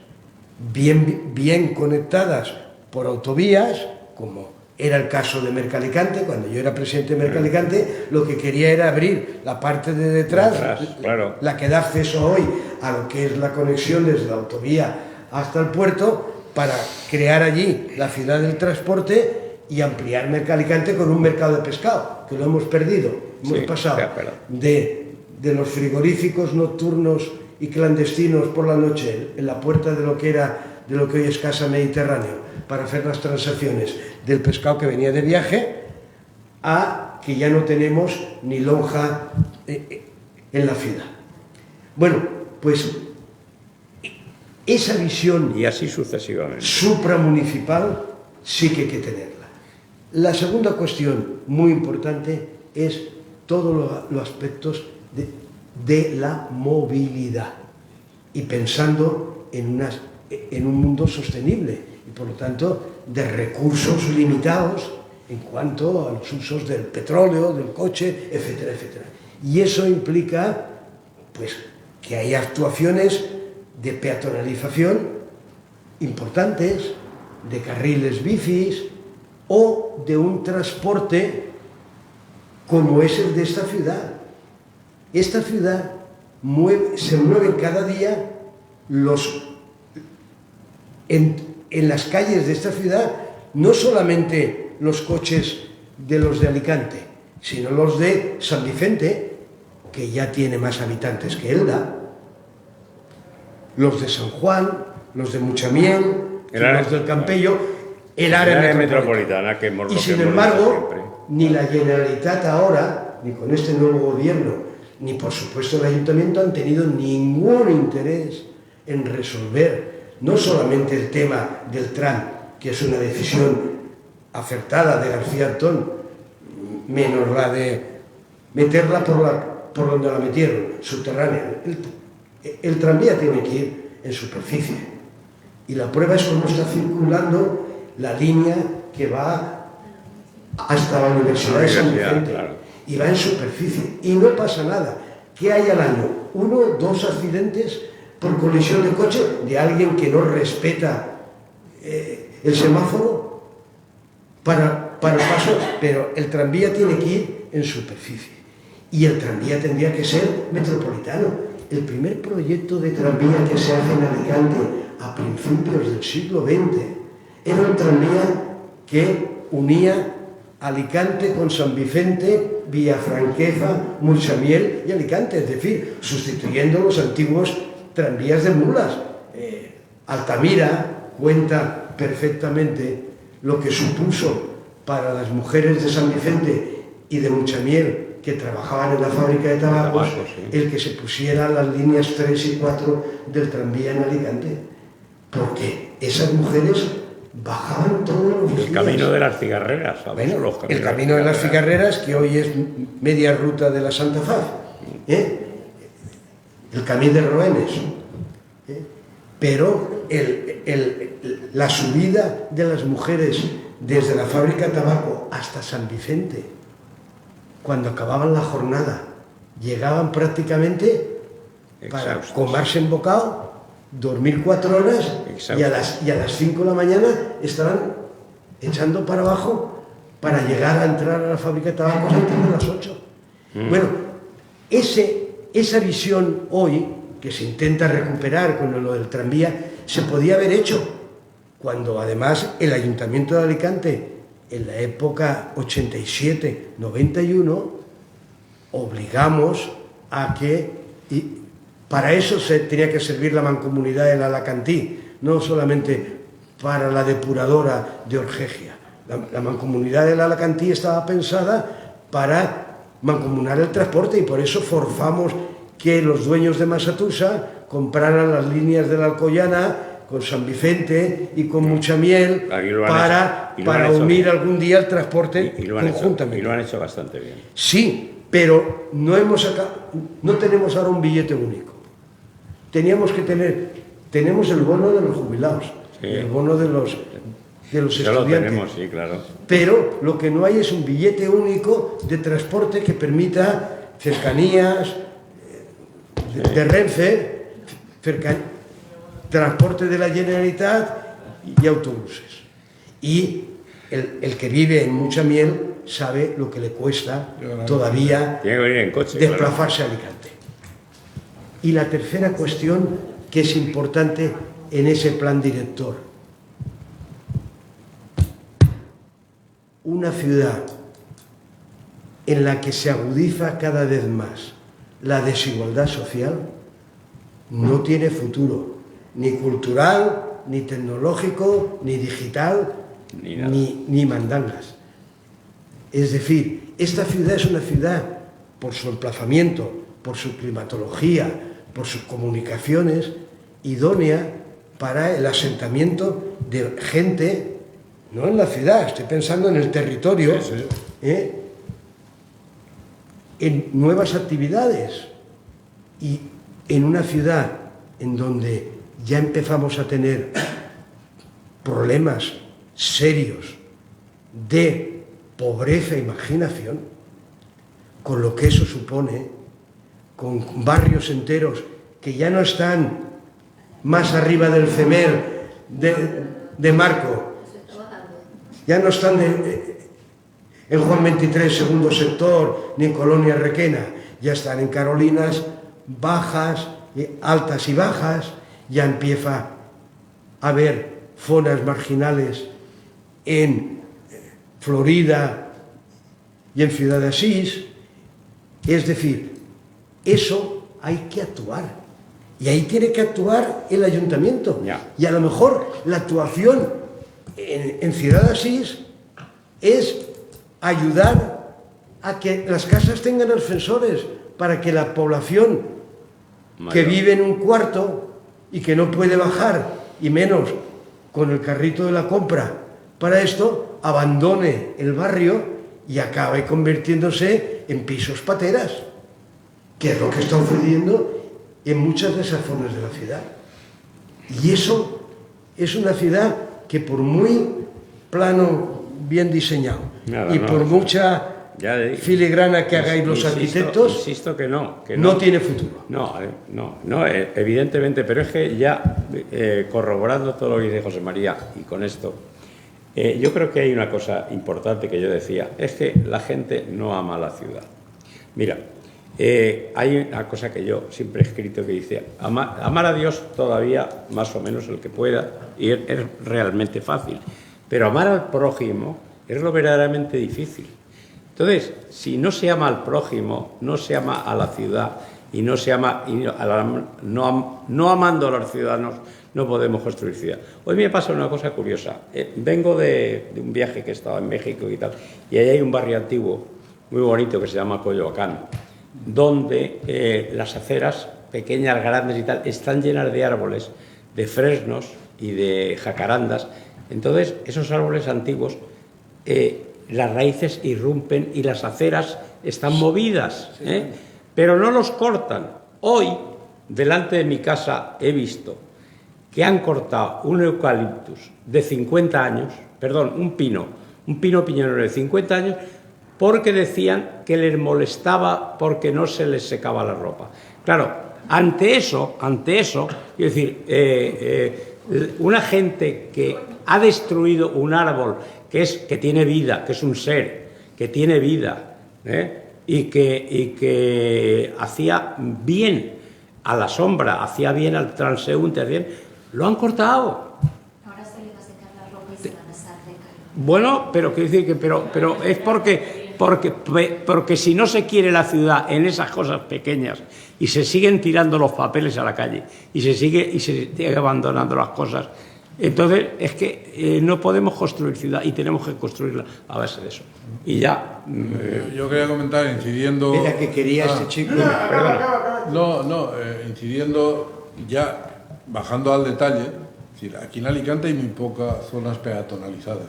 bien conectadas por autovías, como era el caso de Mercalicante. Cuando yo era presidente de Mercalicante, lo que quería era abrir la parte de detrás, claro, la que da acceso hoy a lo que es la conexión desde la autovía hasta el puerto, para crear allí la ciudad del transporte y ampliar Mercalicante con un mercado de pescado, que lo hemos perdido. Hemos pasado de los frigoríficos nocturnos y clandestinos por la noche en la puerta de lo que hoy es Casa Mediterráneo, para hacer las transacciones del pescado que venía de viaje, a que ya no tenemos ni lonja en la ciudad. Bueno, pues esa visión, y así sucesivamente, supramunicipal, sí que hay que tenerla. La segunda cuestión muy importante es todos los aspectos de la movilidad, y pensando en un mundo sostenible y por lo tanto de recursos limitados en cuanto a los usos del petróleo, del coche, etcétera, etcétera. Y eso implica pues que hay actuaciones de peatonalización importantes, de carriles bicis o de un transporte como es el de esta ciudad. Esta ciudad se mueven cada día en las calles de esta ciudad, no solamente los coches de los de Alicante, sino los de San Vicente, que ya tiene más habitantes que Elda, los de San Juan, los de Muchamiel, los del Campello, el área metropolitana, que y sin embargo, ni la Generalitat ahora, ni con este nuevo gobierno, ni por supuesto el Ayuntamiento han tenido ningún interés en resolver no solamente el tema del tram, que es una decisión acertada de García Antón, menos la de meterla por donde la metieron, subterránea. El tranvía tiene que ir en superficie, y la prueba es cómo está circulando la línea que va hasta la Universidad de San Vicente, y va en superficie, y no pasa nada. ¿Qué hay al año? 1 o 2 accidentes por colisión de coche de alguien que no respeta el semáforo para el paso, pero el tranvía tiene que ir en superficie, y el tranvía tendría que ser metropolitano. El primer proyecto de tranvía que se hace en Alicante a principios del siglo XX era un tranvía que unía Alicante con San Vicente, Villafranqueza, Muchamiel y Alicante, es decir, sustituyendo los antiguos tranvías de mulas. Altamira cuenta perfectamente lo que supuso para las mujeres de San Vicente y de Muchamiel, que trabajaban en la fábrica de tabacos, el que se pusieran las líneas 3 y 4 del tranvía en Alicante, porque esas mujeres bajaban todos los días. El camino de las cigarreras. Bueno, el camino de las cigarreras, que hoy es media ruta de la Santa Faz, el camino de Roenes, pero la subida de las mujeres desde la fábrica de tabaco hasta San Vicente, cuando acababan la jornada, llegaban prácticamente para comerse en bocado, dormir 4 horas y a las 5 de la mañana estaban echando para abajo para llegar a entrar a la fábrica de tabacos antes de las 8. Bueno, esa visión hoy, que se intenta recuperar con lo del tranvía, se podía haber hecho cuando además el Ayuntamiento de Alicante, en la época 87-91, obligamos a que, y para eso se tenía que servir la mancomunidad del Alacantí, no solamente para la depuradora de Orgegia. La mancomunidad del Alacantí estaba pensada para mancomunar el transporte, y por eso forzamos que los dueños de Masatusa compraran las líneas de la Alcoyana con San Vicente y con Muchamiel para unir algún día el transporte conjuntamente. Y lo han hecho bastante bien. Sí, pero no tenemos ahora un billete único. Tenemos el bono de los jubilados, el bono de los estudiantes. Lo tenemos, sí, claro. Pero lo que no hay es un billete único de transporte que permita cercanías, de Renfe, transporte de la Generalitat y autobuses. Y el que vive en mucha miel sabe lo que le cuesta todavía Tiene que venir en coche, desplazarse a Alicante. Y la tercera cuestión que es importante en ese plan director. Una ciudad en la que se agudiza cada vez más la desigualdad social no tiene futuro, ni cultural, ni tecnológico, ni digital, ni mandangas. Es decir, esta ciudad es una ciudad, por su emplazamiento, por su climatología, por sus comunicaciones, idónea para el asentamiento de gente, no en la ciudad, estoy pensando en el territorio, en nuevas actividades, y en una ciudad en donde ya empezamos a tener problemas serios de pobreza e imaginación, con lo que eso supone, con barrios enteros que ya no están más arriba del CEMER de Marco, ya no están en Juan 23, segundo sector, ni en Colonia Requena, ya están en Carolinas bajas, altas y bajas, ya empieza a haber zonas marginales en Florida y en Ciudad de Asís. Es decir, eso hay que actuar, y ahí tiene que actuar el ayuntamiento. Y a lo mejor la actuación en Ciudad de Asís es ayudar a que las casas tengan ascensores para que la población que vive en un cuarto y que no puede bajar, y menos con el carrito de la compra para esto, abandone el barrio y acabe convirtiéndose en pisos pateras, que es lo que está sucediendo en muchas de esas zonas de la ciudad. Y eso es una ciudad que, por muy plano bien diseñado por mucha filigrana que hagáis los arquitectos, insisto que no tiene futuro. No, evidentemente, pero es que ya corroborando todo lo que dice José María, y con esto, yo creo que hay una cosa importante que yo decía, es que la gente no ama la ciudad. Mira, hay una cosa que yo siempre he escrito que dice, amar a Dios todavía más o menos el que pueda, y es realmente fácil, pero amar al prójimo es lo verdaderamente difícil. Entonces, si no se ama al prójimo, no se ama a la ciudad, y no se ama, no amando a los ciudadanos, no podemos construir ciudad. Hoy me pasa una cosa curiosa. Vengo de un viaje que he estado en México y tal, y ahí hay un barrio antiguo muy bonito que se llama Coyoacán, donde las aceras, pequeñas, grandes y tal, están llenas de árboles, de fresnos y de jacarandas. Entonces, esos árboles antiguos, las raíces irrumpen y las aceras están movidas, pero no los cortan. Hoy, delante de mi casa, he visto que han cortado un eucaliptus de 50 años, perdón, un pino piñonero de 50 años, porque decían que les molestaba porque no se les secaba la ropa. Claro, ante eso, quiero decir, una gente que ha destruido un árbol que tiene vida, que es un ser, que tiene vida, y que hacía bien a la sombra, hacía bien al transeúnte, lo han cortado. Ahora se le va a secar la ropa y se van a secar. Bueno, pero quiero decir que pero es porque si no se quiere la ciudad en esas cosas pequeñas y se siguen tirando los papeles a la calle y se sigue abandonando las cosas, entonces es que no podemos construir ciudad y tenemos que construirla a base de eso. Y ya. Yo quería comentar, incidiendo. Era que quería ese chico. Incidiendo ya, bajando al detalle. Es decir, aquí en Alicante hay muy pocas zonas peatonalizadas.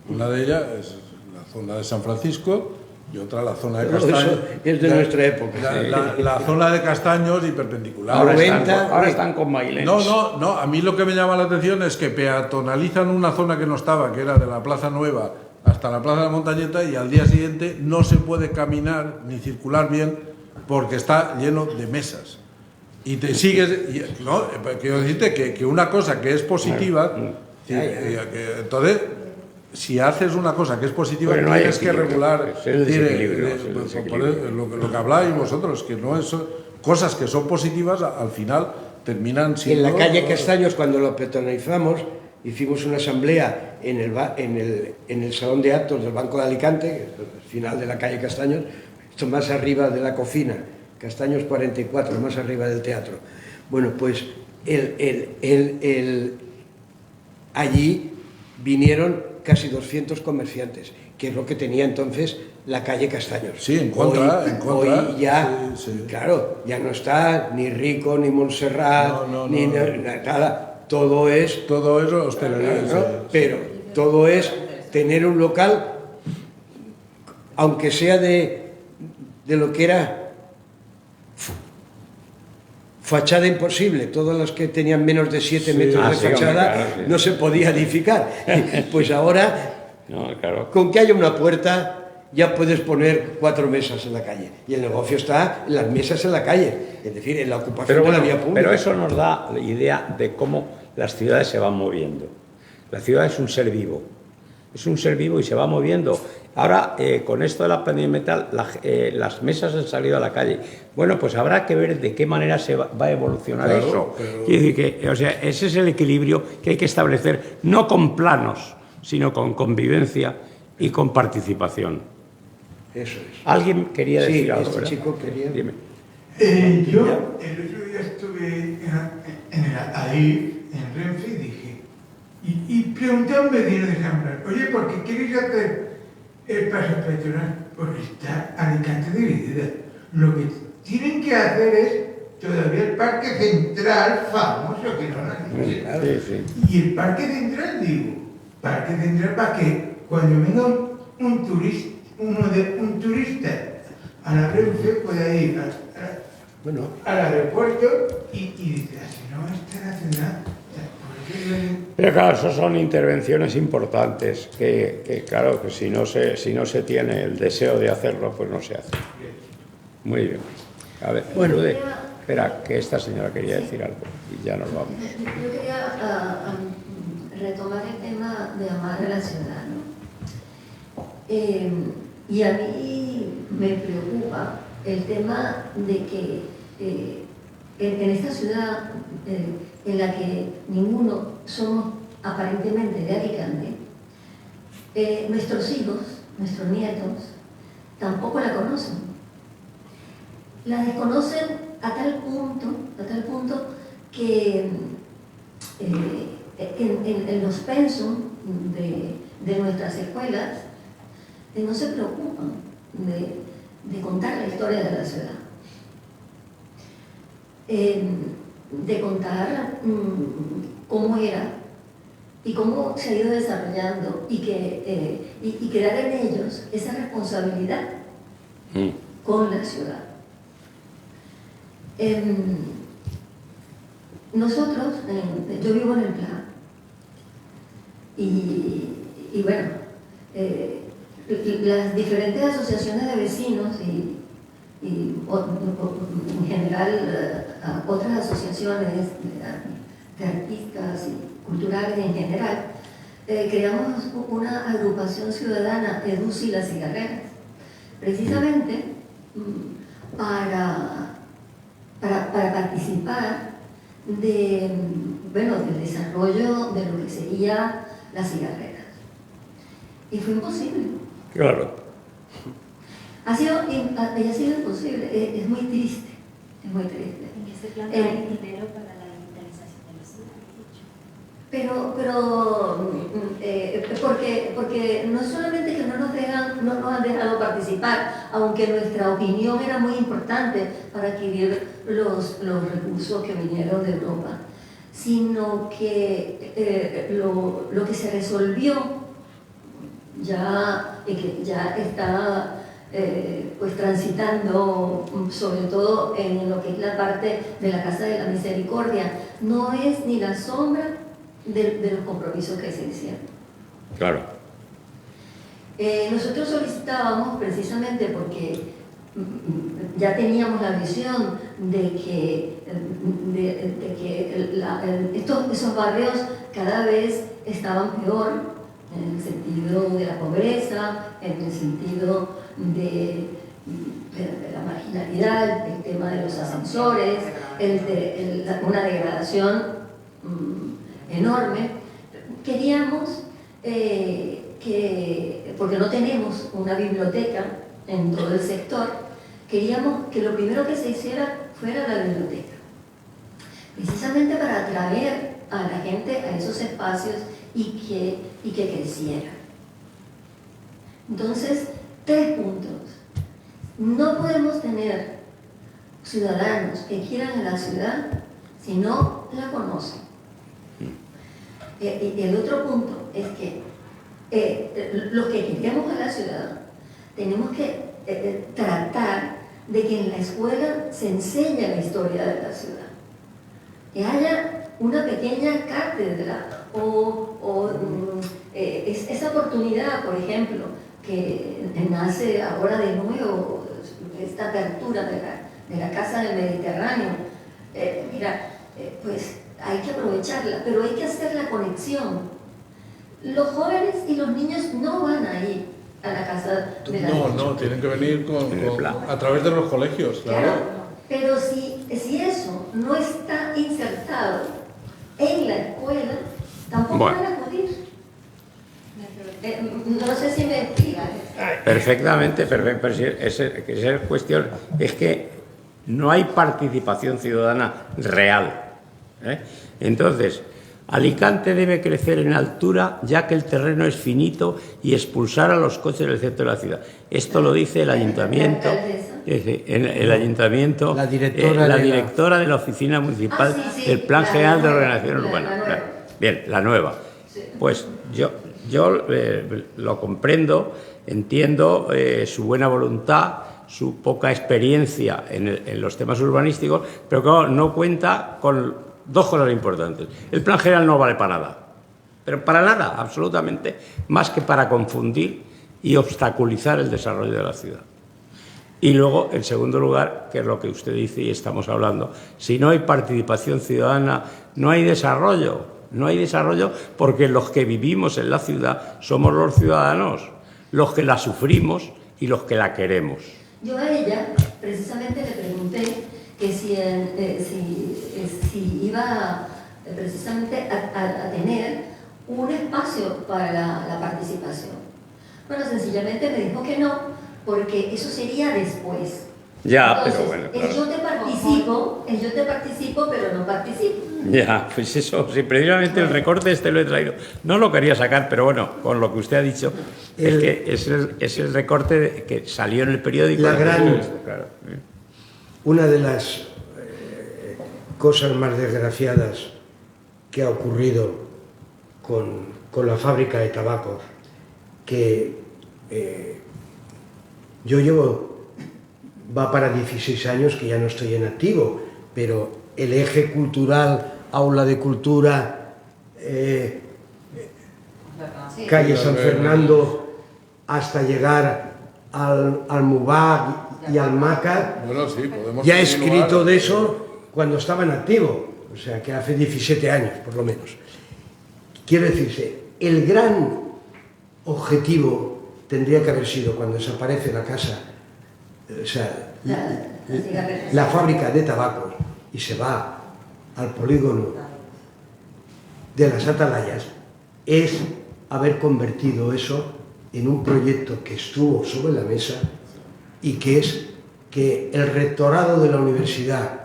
Una de ellas es la zona de San Francisco y otra la zona de Castaños. Eso es de nuestra época. La zona de Castaños y Perpendicular. Ahora están con Mailens. No, a mí lo que me llama la atención es que peatonalizan una zona que no estaba, que era de la Plaza Nueva hasta la Plaza de la Montañeta, y al día siguiente no se puede caminar ni circular bien porque está lleno de mesas. Y te sigues... Quiero decirte que una cosa que es positiva... entonces, si haces una cosa que es positiva, Pero no hay tienes que equilibrio. regular. Es el desequilibrio, Dire, es el por desequilibrio. lo que habláis vosotros, que no es cosas que son positivas, al final terminan siendo... En la calle Castaños, cuando lo peatonalizamos, hicimos una asamblea en el salón de actos del Banco de Alicante, que es el final de la calle Castaños, esto más arriba de la cocina, Castaños 44, más arriba del teatro. Bueno, pues allí vinieron casi 200 comerciantes, que es lo que tenía entonces la calle Castaños. Sí, en contra. Hoy ya, Sí. claro, ya no está ni Rico, ni Montserrat, ni nada. Todo es... Todo eso, hostelería. ¿no? Pero todo es tener un local, aunque sea de lo que era fachada imposible, todas las que tenían menos de 7 metros de fachada, claro, sí. no se podía edificar. Pues ahora, No, claro. con que haya una puerta, ya puedes poner 4 mesas en la calle. Y el negocio está en las mesas en la calle, es decir, en la ocupación Pero, de bueno, la vía pública. pero eso nos da la idea de cómo las ciudades se van moviendo. La ciudad es un ser vivo. Es un ser vivo y se va moviendo. Ahora, con esto de la pandemia y tal, las mesas han salido a la calle. Bueno, pues habrá que ver de qué manera se va a evolucionar eso. Quiero decir que, o sea, ese es el equilibrio que hay que establecer, no con planos, sino con convivencia y con participación. Eso es. Alguien quería decir Sí, algo, este ¿verdad? chico quería... Dime. Yo el otro día estuve ahí en Renfe y dije, y pregunté a un vecino de San Blas, oye, ¿por qué queréis hacer el paso peatonal? Porque está Alicante dividida. Lo que tienen que hacer es todavía el parque central famoso, que no lo han dicho. Sí, sí. Y el parque central, digo, parque central para que cuando venga un turista a la Renfe pueda ir al aeropuerto y dice, así no está la ciudad. Pero claro, eso son intervenciones importantes que claro, que si no se tiene el deseo de hacerlo, pues no se hace. Muy bien. A ver, Bueno, espera, que esta señora quería decir algo y ya nos vamos. Yo quería retomar el tema de amar a la ciudad, ¿no? Y a mí me preocupa el tema de que en esta ciudad en la que ninguno somos aparentemente de Alicante, nuestros hijos, nuestros nietos, tampoco la conocen. La desconocen a tal punto que en los pensum de nuestras escuelas no se preocupan de contar la historia de la ciudad, de contar cómo era y cómo se ha ido desarrollando y que dar en ellos esa responsabilidad con la ciudad. Nosotros, yo vivo en el Pla y bueno, las diferentes asociaciones de vecinos y en general otras asociaciones de artistas y culturales en general, creamos una agrupación ciudadana, EDUCI Las Cigarreras, precisamente para participar del desarrollo de lo que sería las cigarreras. Y fue imposible. Claro. Ha sido imposible, es muy triste, es muy triste. En ese plan hay dinero para la digitalización de la ciudad, he dicho. Porque no solamente que no nos han dejado participar, aunque nuestra opinión era muy importante para adquirir los recursos que vinieron de Europa, sino que lo que se resolvió que ya está pues transitando, sobre todo en lo que es la parte de la Casa de la Misericordia, no es ni la sombra de los compromisos que se hicieron. Claro. Nosotros solicitábamos precisamente porque ya teníamos la visión de que esos barrios cada vez estaban peor, en el sentido de la pobreza, en el sentido de la marginalidad, el tema de los ascensores, una degradación enorme. Queríamos porque no tenemos una biblioteca en todo el sector, queríamos que lo primero que se hiciera fuera la biblioteca, precisamente para atraer a la gente a esos espacios y que creciera. Entonces, 3 puntos. No podemos tener ciudadanos que quieran a la ciudad si no la conocen. Y el otro punto es que los que queremos a la ciudad tenemos que tratar de que en la escuela se enseñe la historia de la ciudad, que haya una pequeña cátedra esa oportunidad, por ejemplo, que nace ahora de nuevo, esta apertura de la Casa del Mediterráneo. Pues hay que aprovecharla, pero hay que hacer la conexión. Los jóvenes y los niños no van a ir a la Casa de la No, tienen que venir a través de los colegios, claro. Pero si eso no está insertado en la escuela, tampoco van a acudir. No sé si me explican. Perfectamente, pero esa cuestión es que no hay participación ciudadana real. Entonces, Alicante debe crecer en altura ya que el terreno es finito y expulsar a los coches del centro de la ciudad. Esto lo dice el ayuntamiento. El ayuntamiento, la directora de la Oficina Municipal del Plan General de Ordenación Urbana. Bien, la nueva. Pues yo lo comprendo, entiendo su buena voluntad, su poca experiencia en los temas urbanísticos, pero claro, no cuenta con 2 cosas importantes. El plan general no vale para nada, pero para nada, absolutamente, más que para confundir y obstaculizar el desarrollo de la ciudad. Y luego, en segundo lugar, que es lo que usted dice y estamos hablando, si no hay participación ciudadana, no hay desarrollo. No hay desarrollo porque los que vivimos en la ciudad somos los ciudadanos, los que la sufrimos y los que la queremos. Yo a ella precisamente le pregunté que si iba precisamente a tener un espacio para la participación. Bueno, sencillamente me dijo que no, porque eso sería después. Ya, entonces, pero bueno, claro. yo te participo, pero no participo. Ya, pues eso, sí, precisamente el recorte lo he traído. No lo quería sacar, pero bueno, con lo que usted ha dicho, es que es el recorte que salió en el periódico. Claro. Una de las cosas más desgraciadas que ha ocurrido con la fábrica de tabaco, que yo va para 16 años que ya no estoy en activo, pero el eje cultural, aula de cultura, calle San Fernando, hasta llegar al Mubá y al Maca, bueno, sí, ya he escrito de eso cuando estaba en activo, o sea que hace 17 años por lo menos. Quiero decirse, el gran objetivo tendría que haber sido cuando desaparece la casa, o sea, la fábrica de tabaco y se va al polígono de las Atalayas, es haber convertido eso en un proyecto que estuvo sobre la mesa y que es que el rectorado de la universidad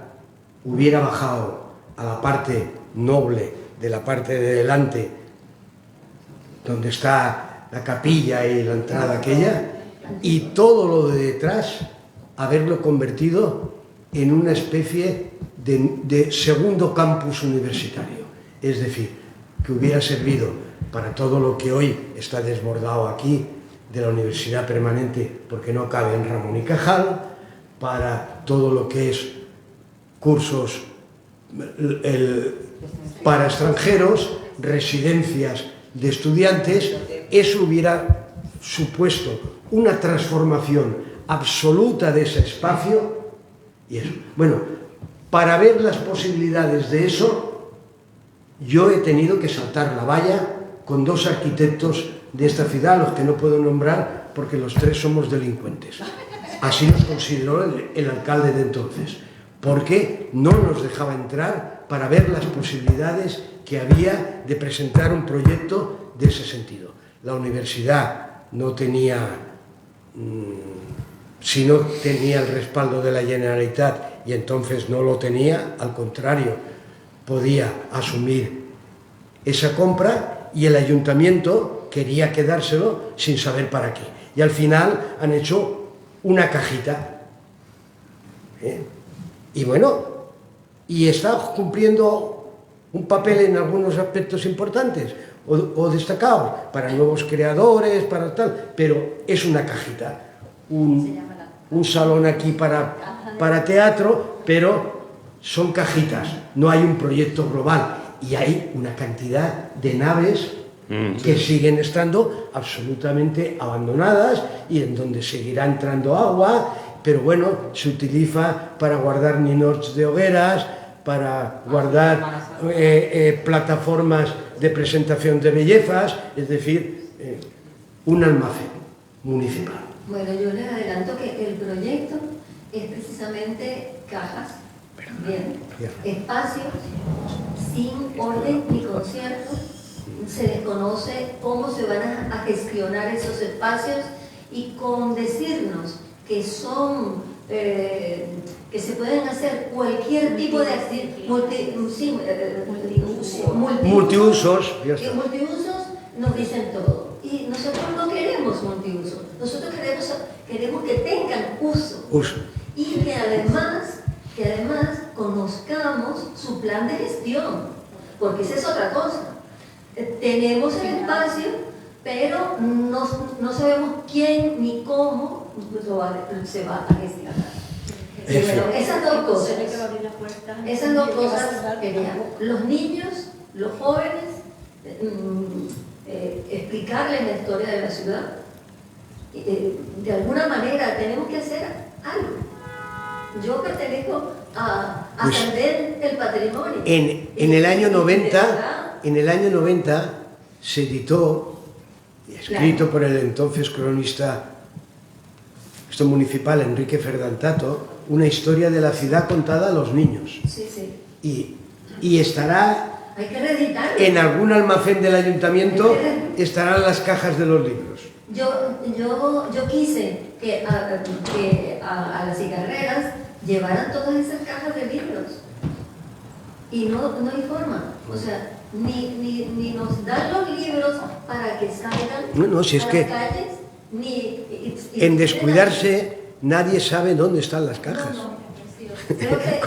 hubiera bajado a la parte noble de la parte de delante, donde está la capilla y la entrada aquella, y todo lo de detrás haberlo convertido en una especie de segundo campus universitario. Es decir, que hubiera servido para todo lo que hoy está desbordado aquí de la universidad permanente, porque no cabe en Ramón y Cajal, para todo lo que es cursos para extranjeros, residencias de estudiantes. Eso hubiera supuesto una transformación absoluta de ese espacio y eso. Bueno, para ver las posibilidades de eso, yo he tenido que saltar la valla con 2 arquitectos de esta ciudad, los que no puedo nombrar porque los tres somos delincuentes. Así nos consideró el alcalde de entonces, porque no nos dejaba entrar para ver las posibilidades que había de presentar un proyecto de ese sentido. La universidad no tenía, si no tenía el respaldo de la Generalitat, y entonces no lo tenía, al contrario, podía asumir esa compra, y el ayuntamiento quería quedárselo sin saber para qué. Y al final han hecho una cajita. Y bueno, y está cumpliendo un papel en algunos aspectos importantes o destacados, para nuevos creadores, para tal, pero es una cajita, un salón aquí para teatro, pero son cajitas, no hay un proyecto global, y hay una cantidad de naves que siguen estando absolutamente abandonadas y en donde seguirá entrando agua, pero bueno, se utiliza para guardar ninots de hogueras, para guardar plataformas de presentación de bellezas, es decir, un almacén municipal. Bueno, yo les adelanto que el proyecto es precisamente cajas, bien, espacios sin orden ni concierto. Se desconoce cómo se van a gestionar esos espacios, y con decirnos que son que se pueden hacer cualquier tipo de multiusos, nos dicen todo. Y nosotros no queremos multiusos, nosotros queremos que tengan uso. Y que además conozcamos su plan de gestión, porque esa es otra cosa. Tenemos el espacio, pero no sabemos quién ni cómo se va a gestionar. Pero esas dos cosas queríamos. Los niños, los jóvenes, explicarles la historia de la ciudad. De alguna manera tenemos que hacer algo. Yo pertenezco a ascender el patrimonio. En el año 90 se editó, escrito por el entonces cronista municipal Enrique Ferdantato, una historia de la ciudad contada a los niños. Sí, sí. Y estará en algún almacén del ayuntamiento, estarán las cajas de los libros. Yo quise que a las cigarreras llevaran todas esas cajas de libros, y no hay forma, o sea, ni nos dan los libros para que salgan si es que las calles, en descuidarse nadie sabe dónde están las cajas.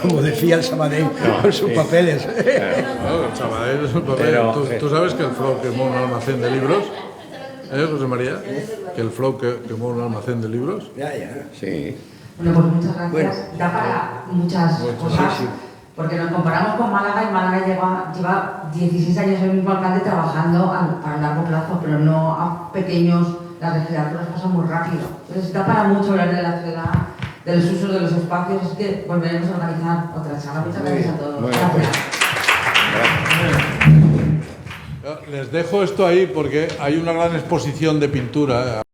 Como decía el Sabadell con sus papeles. El Sabadell es un papel. ¿Tú sabes que el Flow quemó un almacén de libros? José María? Que el Flow quemó un almacén de libros. Ya. Sí. Bueno, pues muchas gracias. Da para muchas cosas. Sí. Porque nos comparamos con Málaga, y Málaga lleva 16 años el mismo alcalde trabajando para largo plazo, pero no a pequeños. Las legislaturas pasan muy rápido. Entonces da para mucho hablar de la ciudad, de los usos de los espacios, así que volveremos a organizar otra charla. Muchas gracias a todos. Gracias. Les dejo esto ahí porque hay una gran exposición de pintura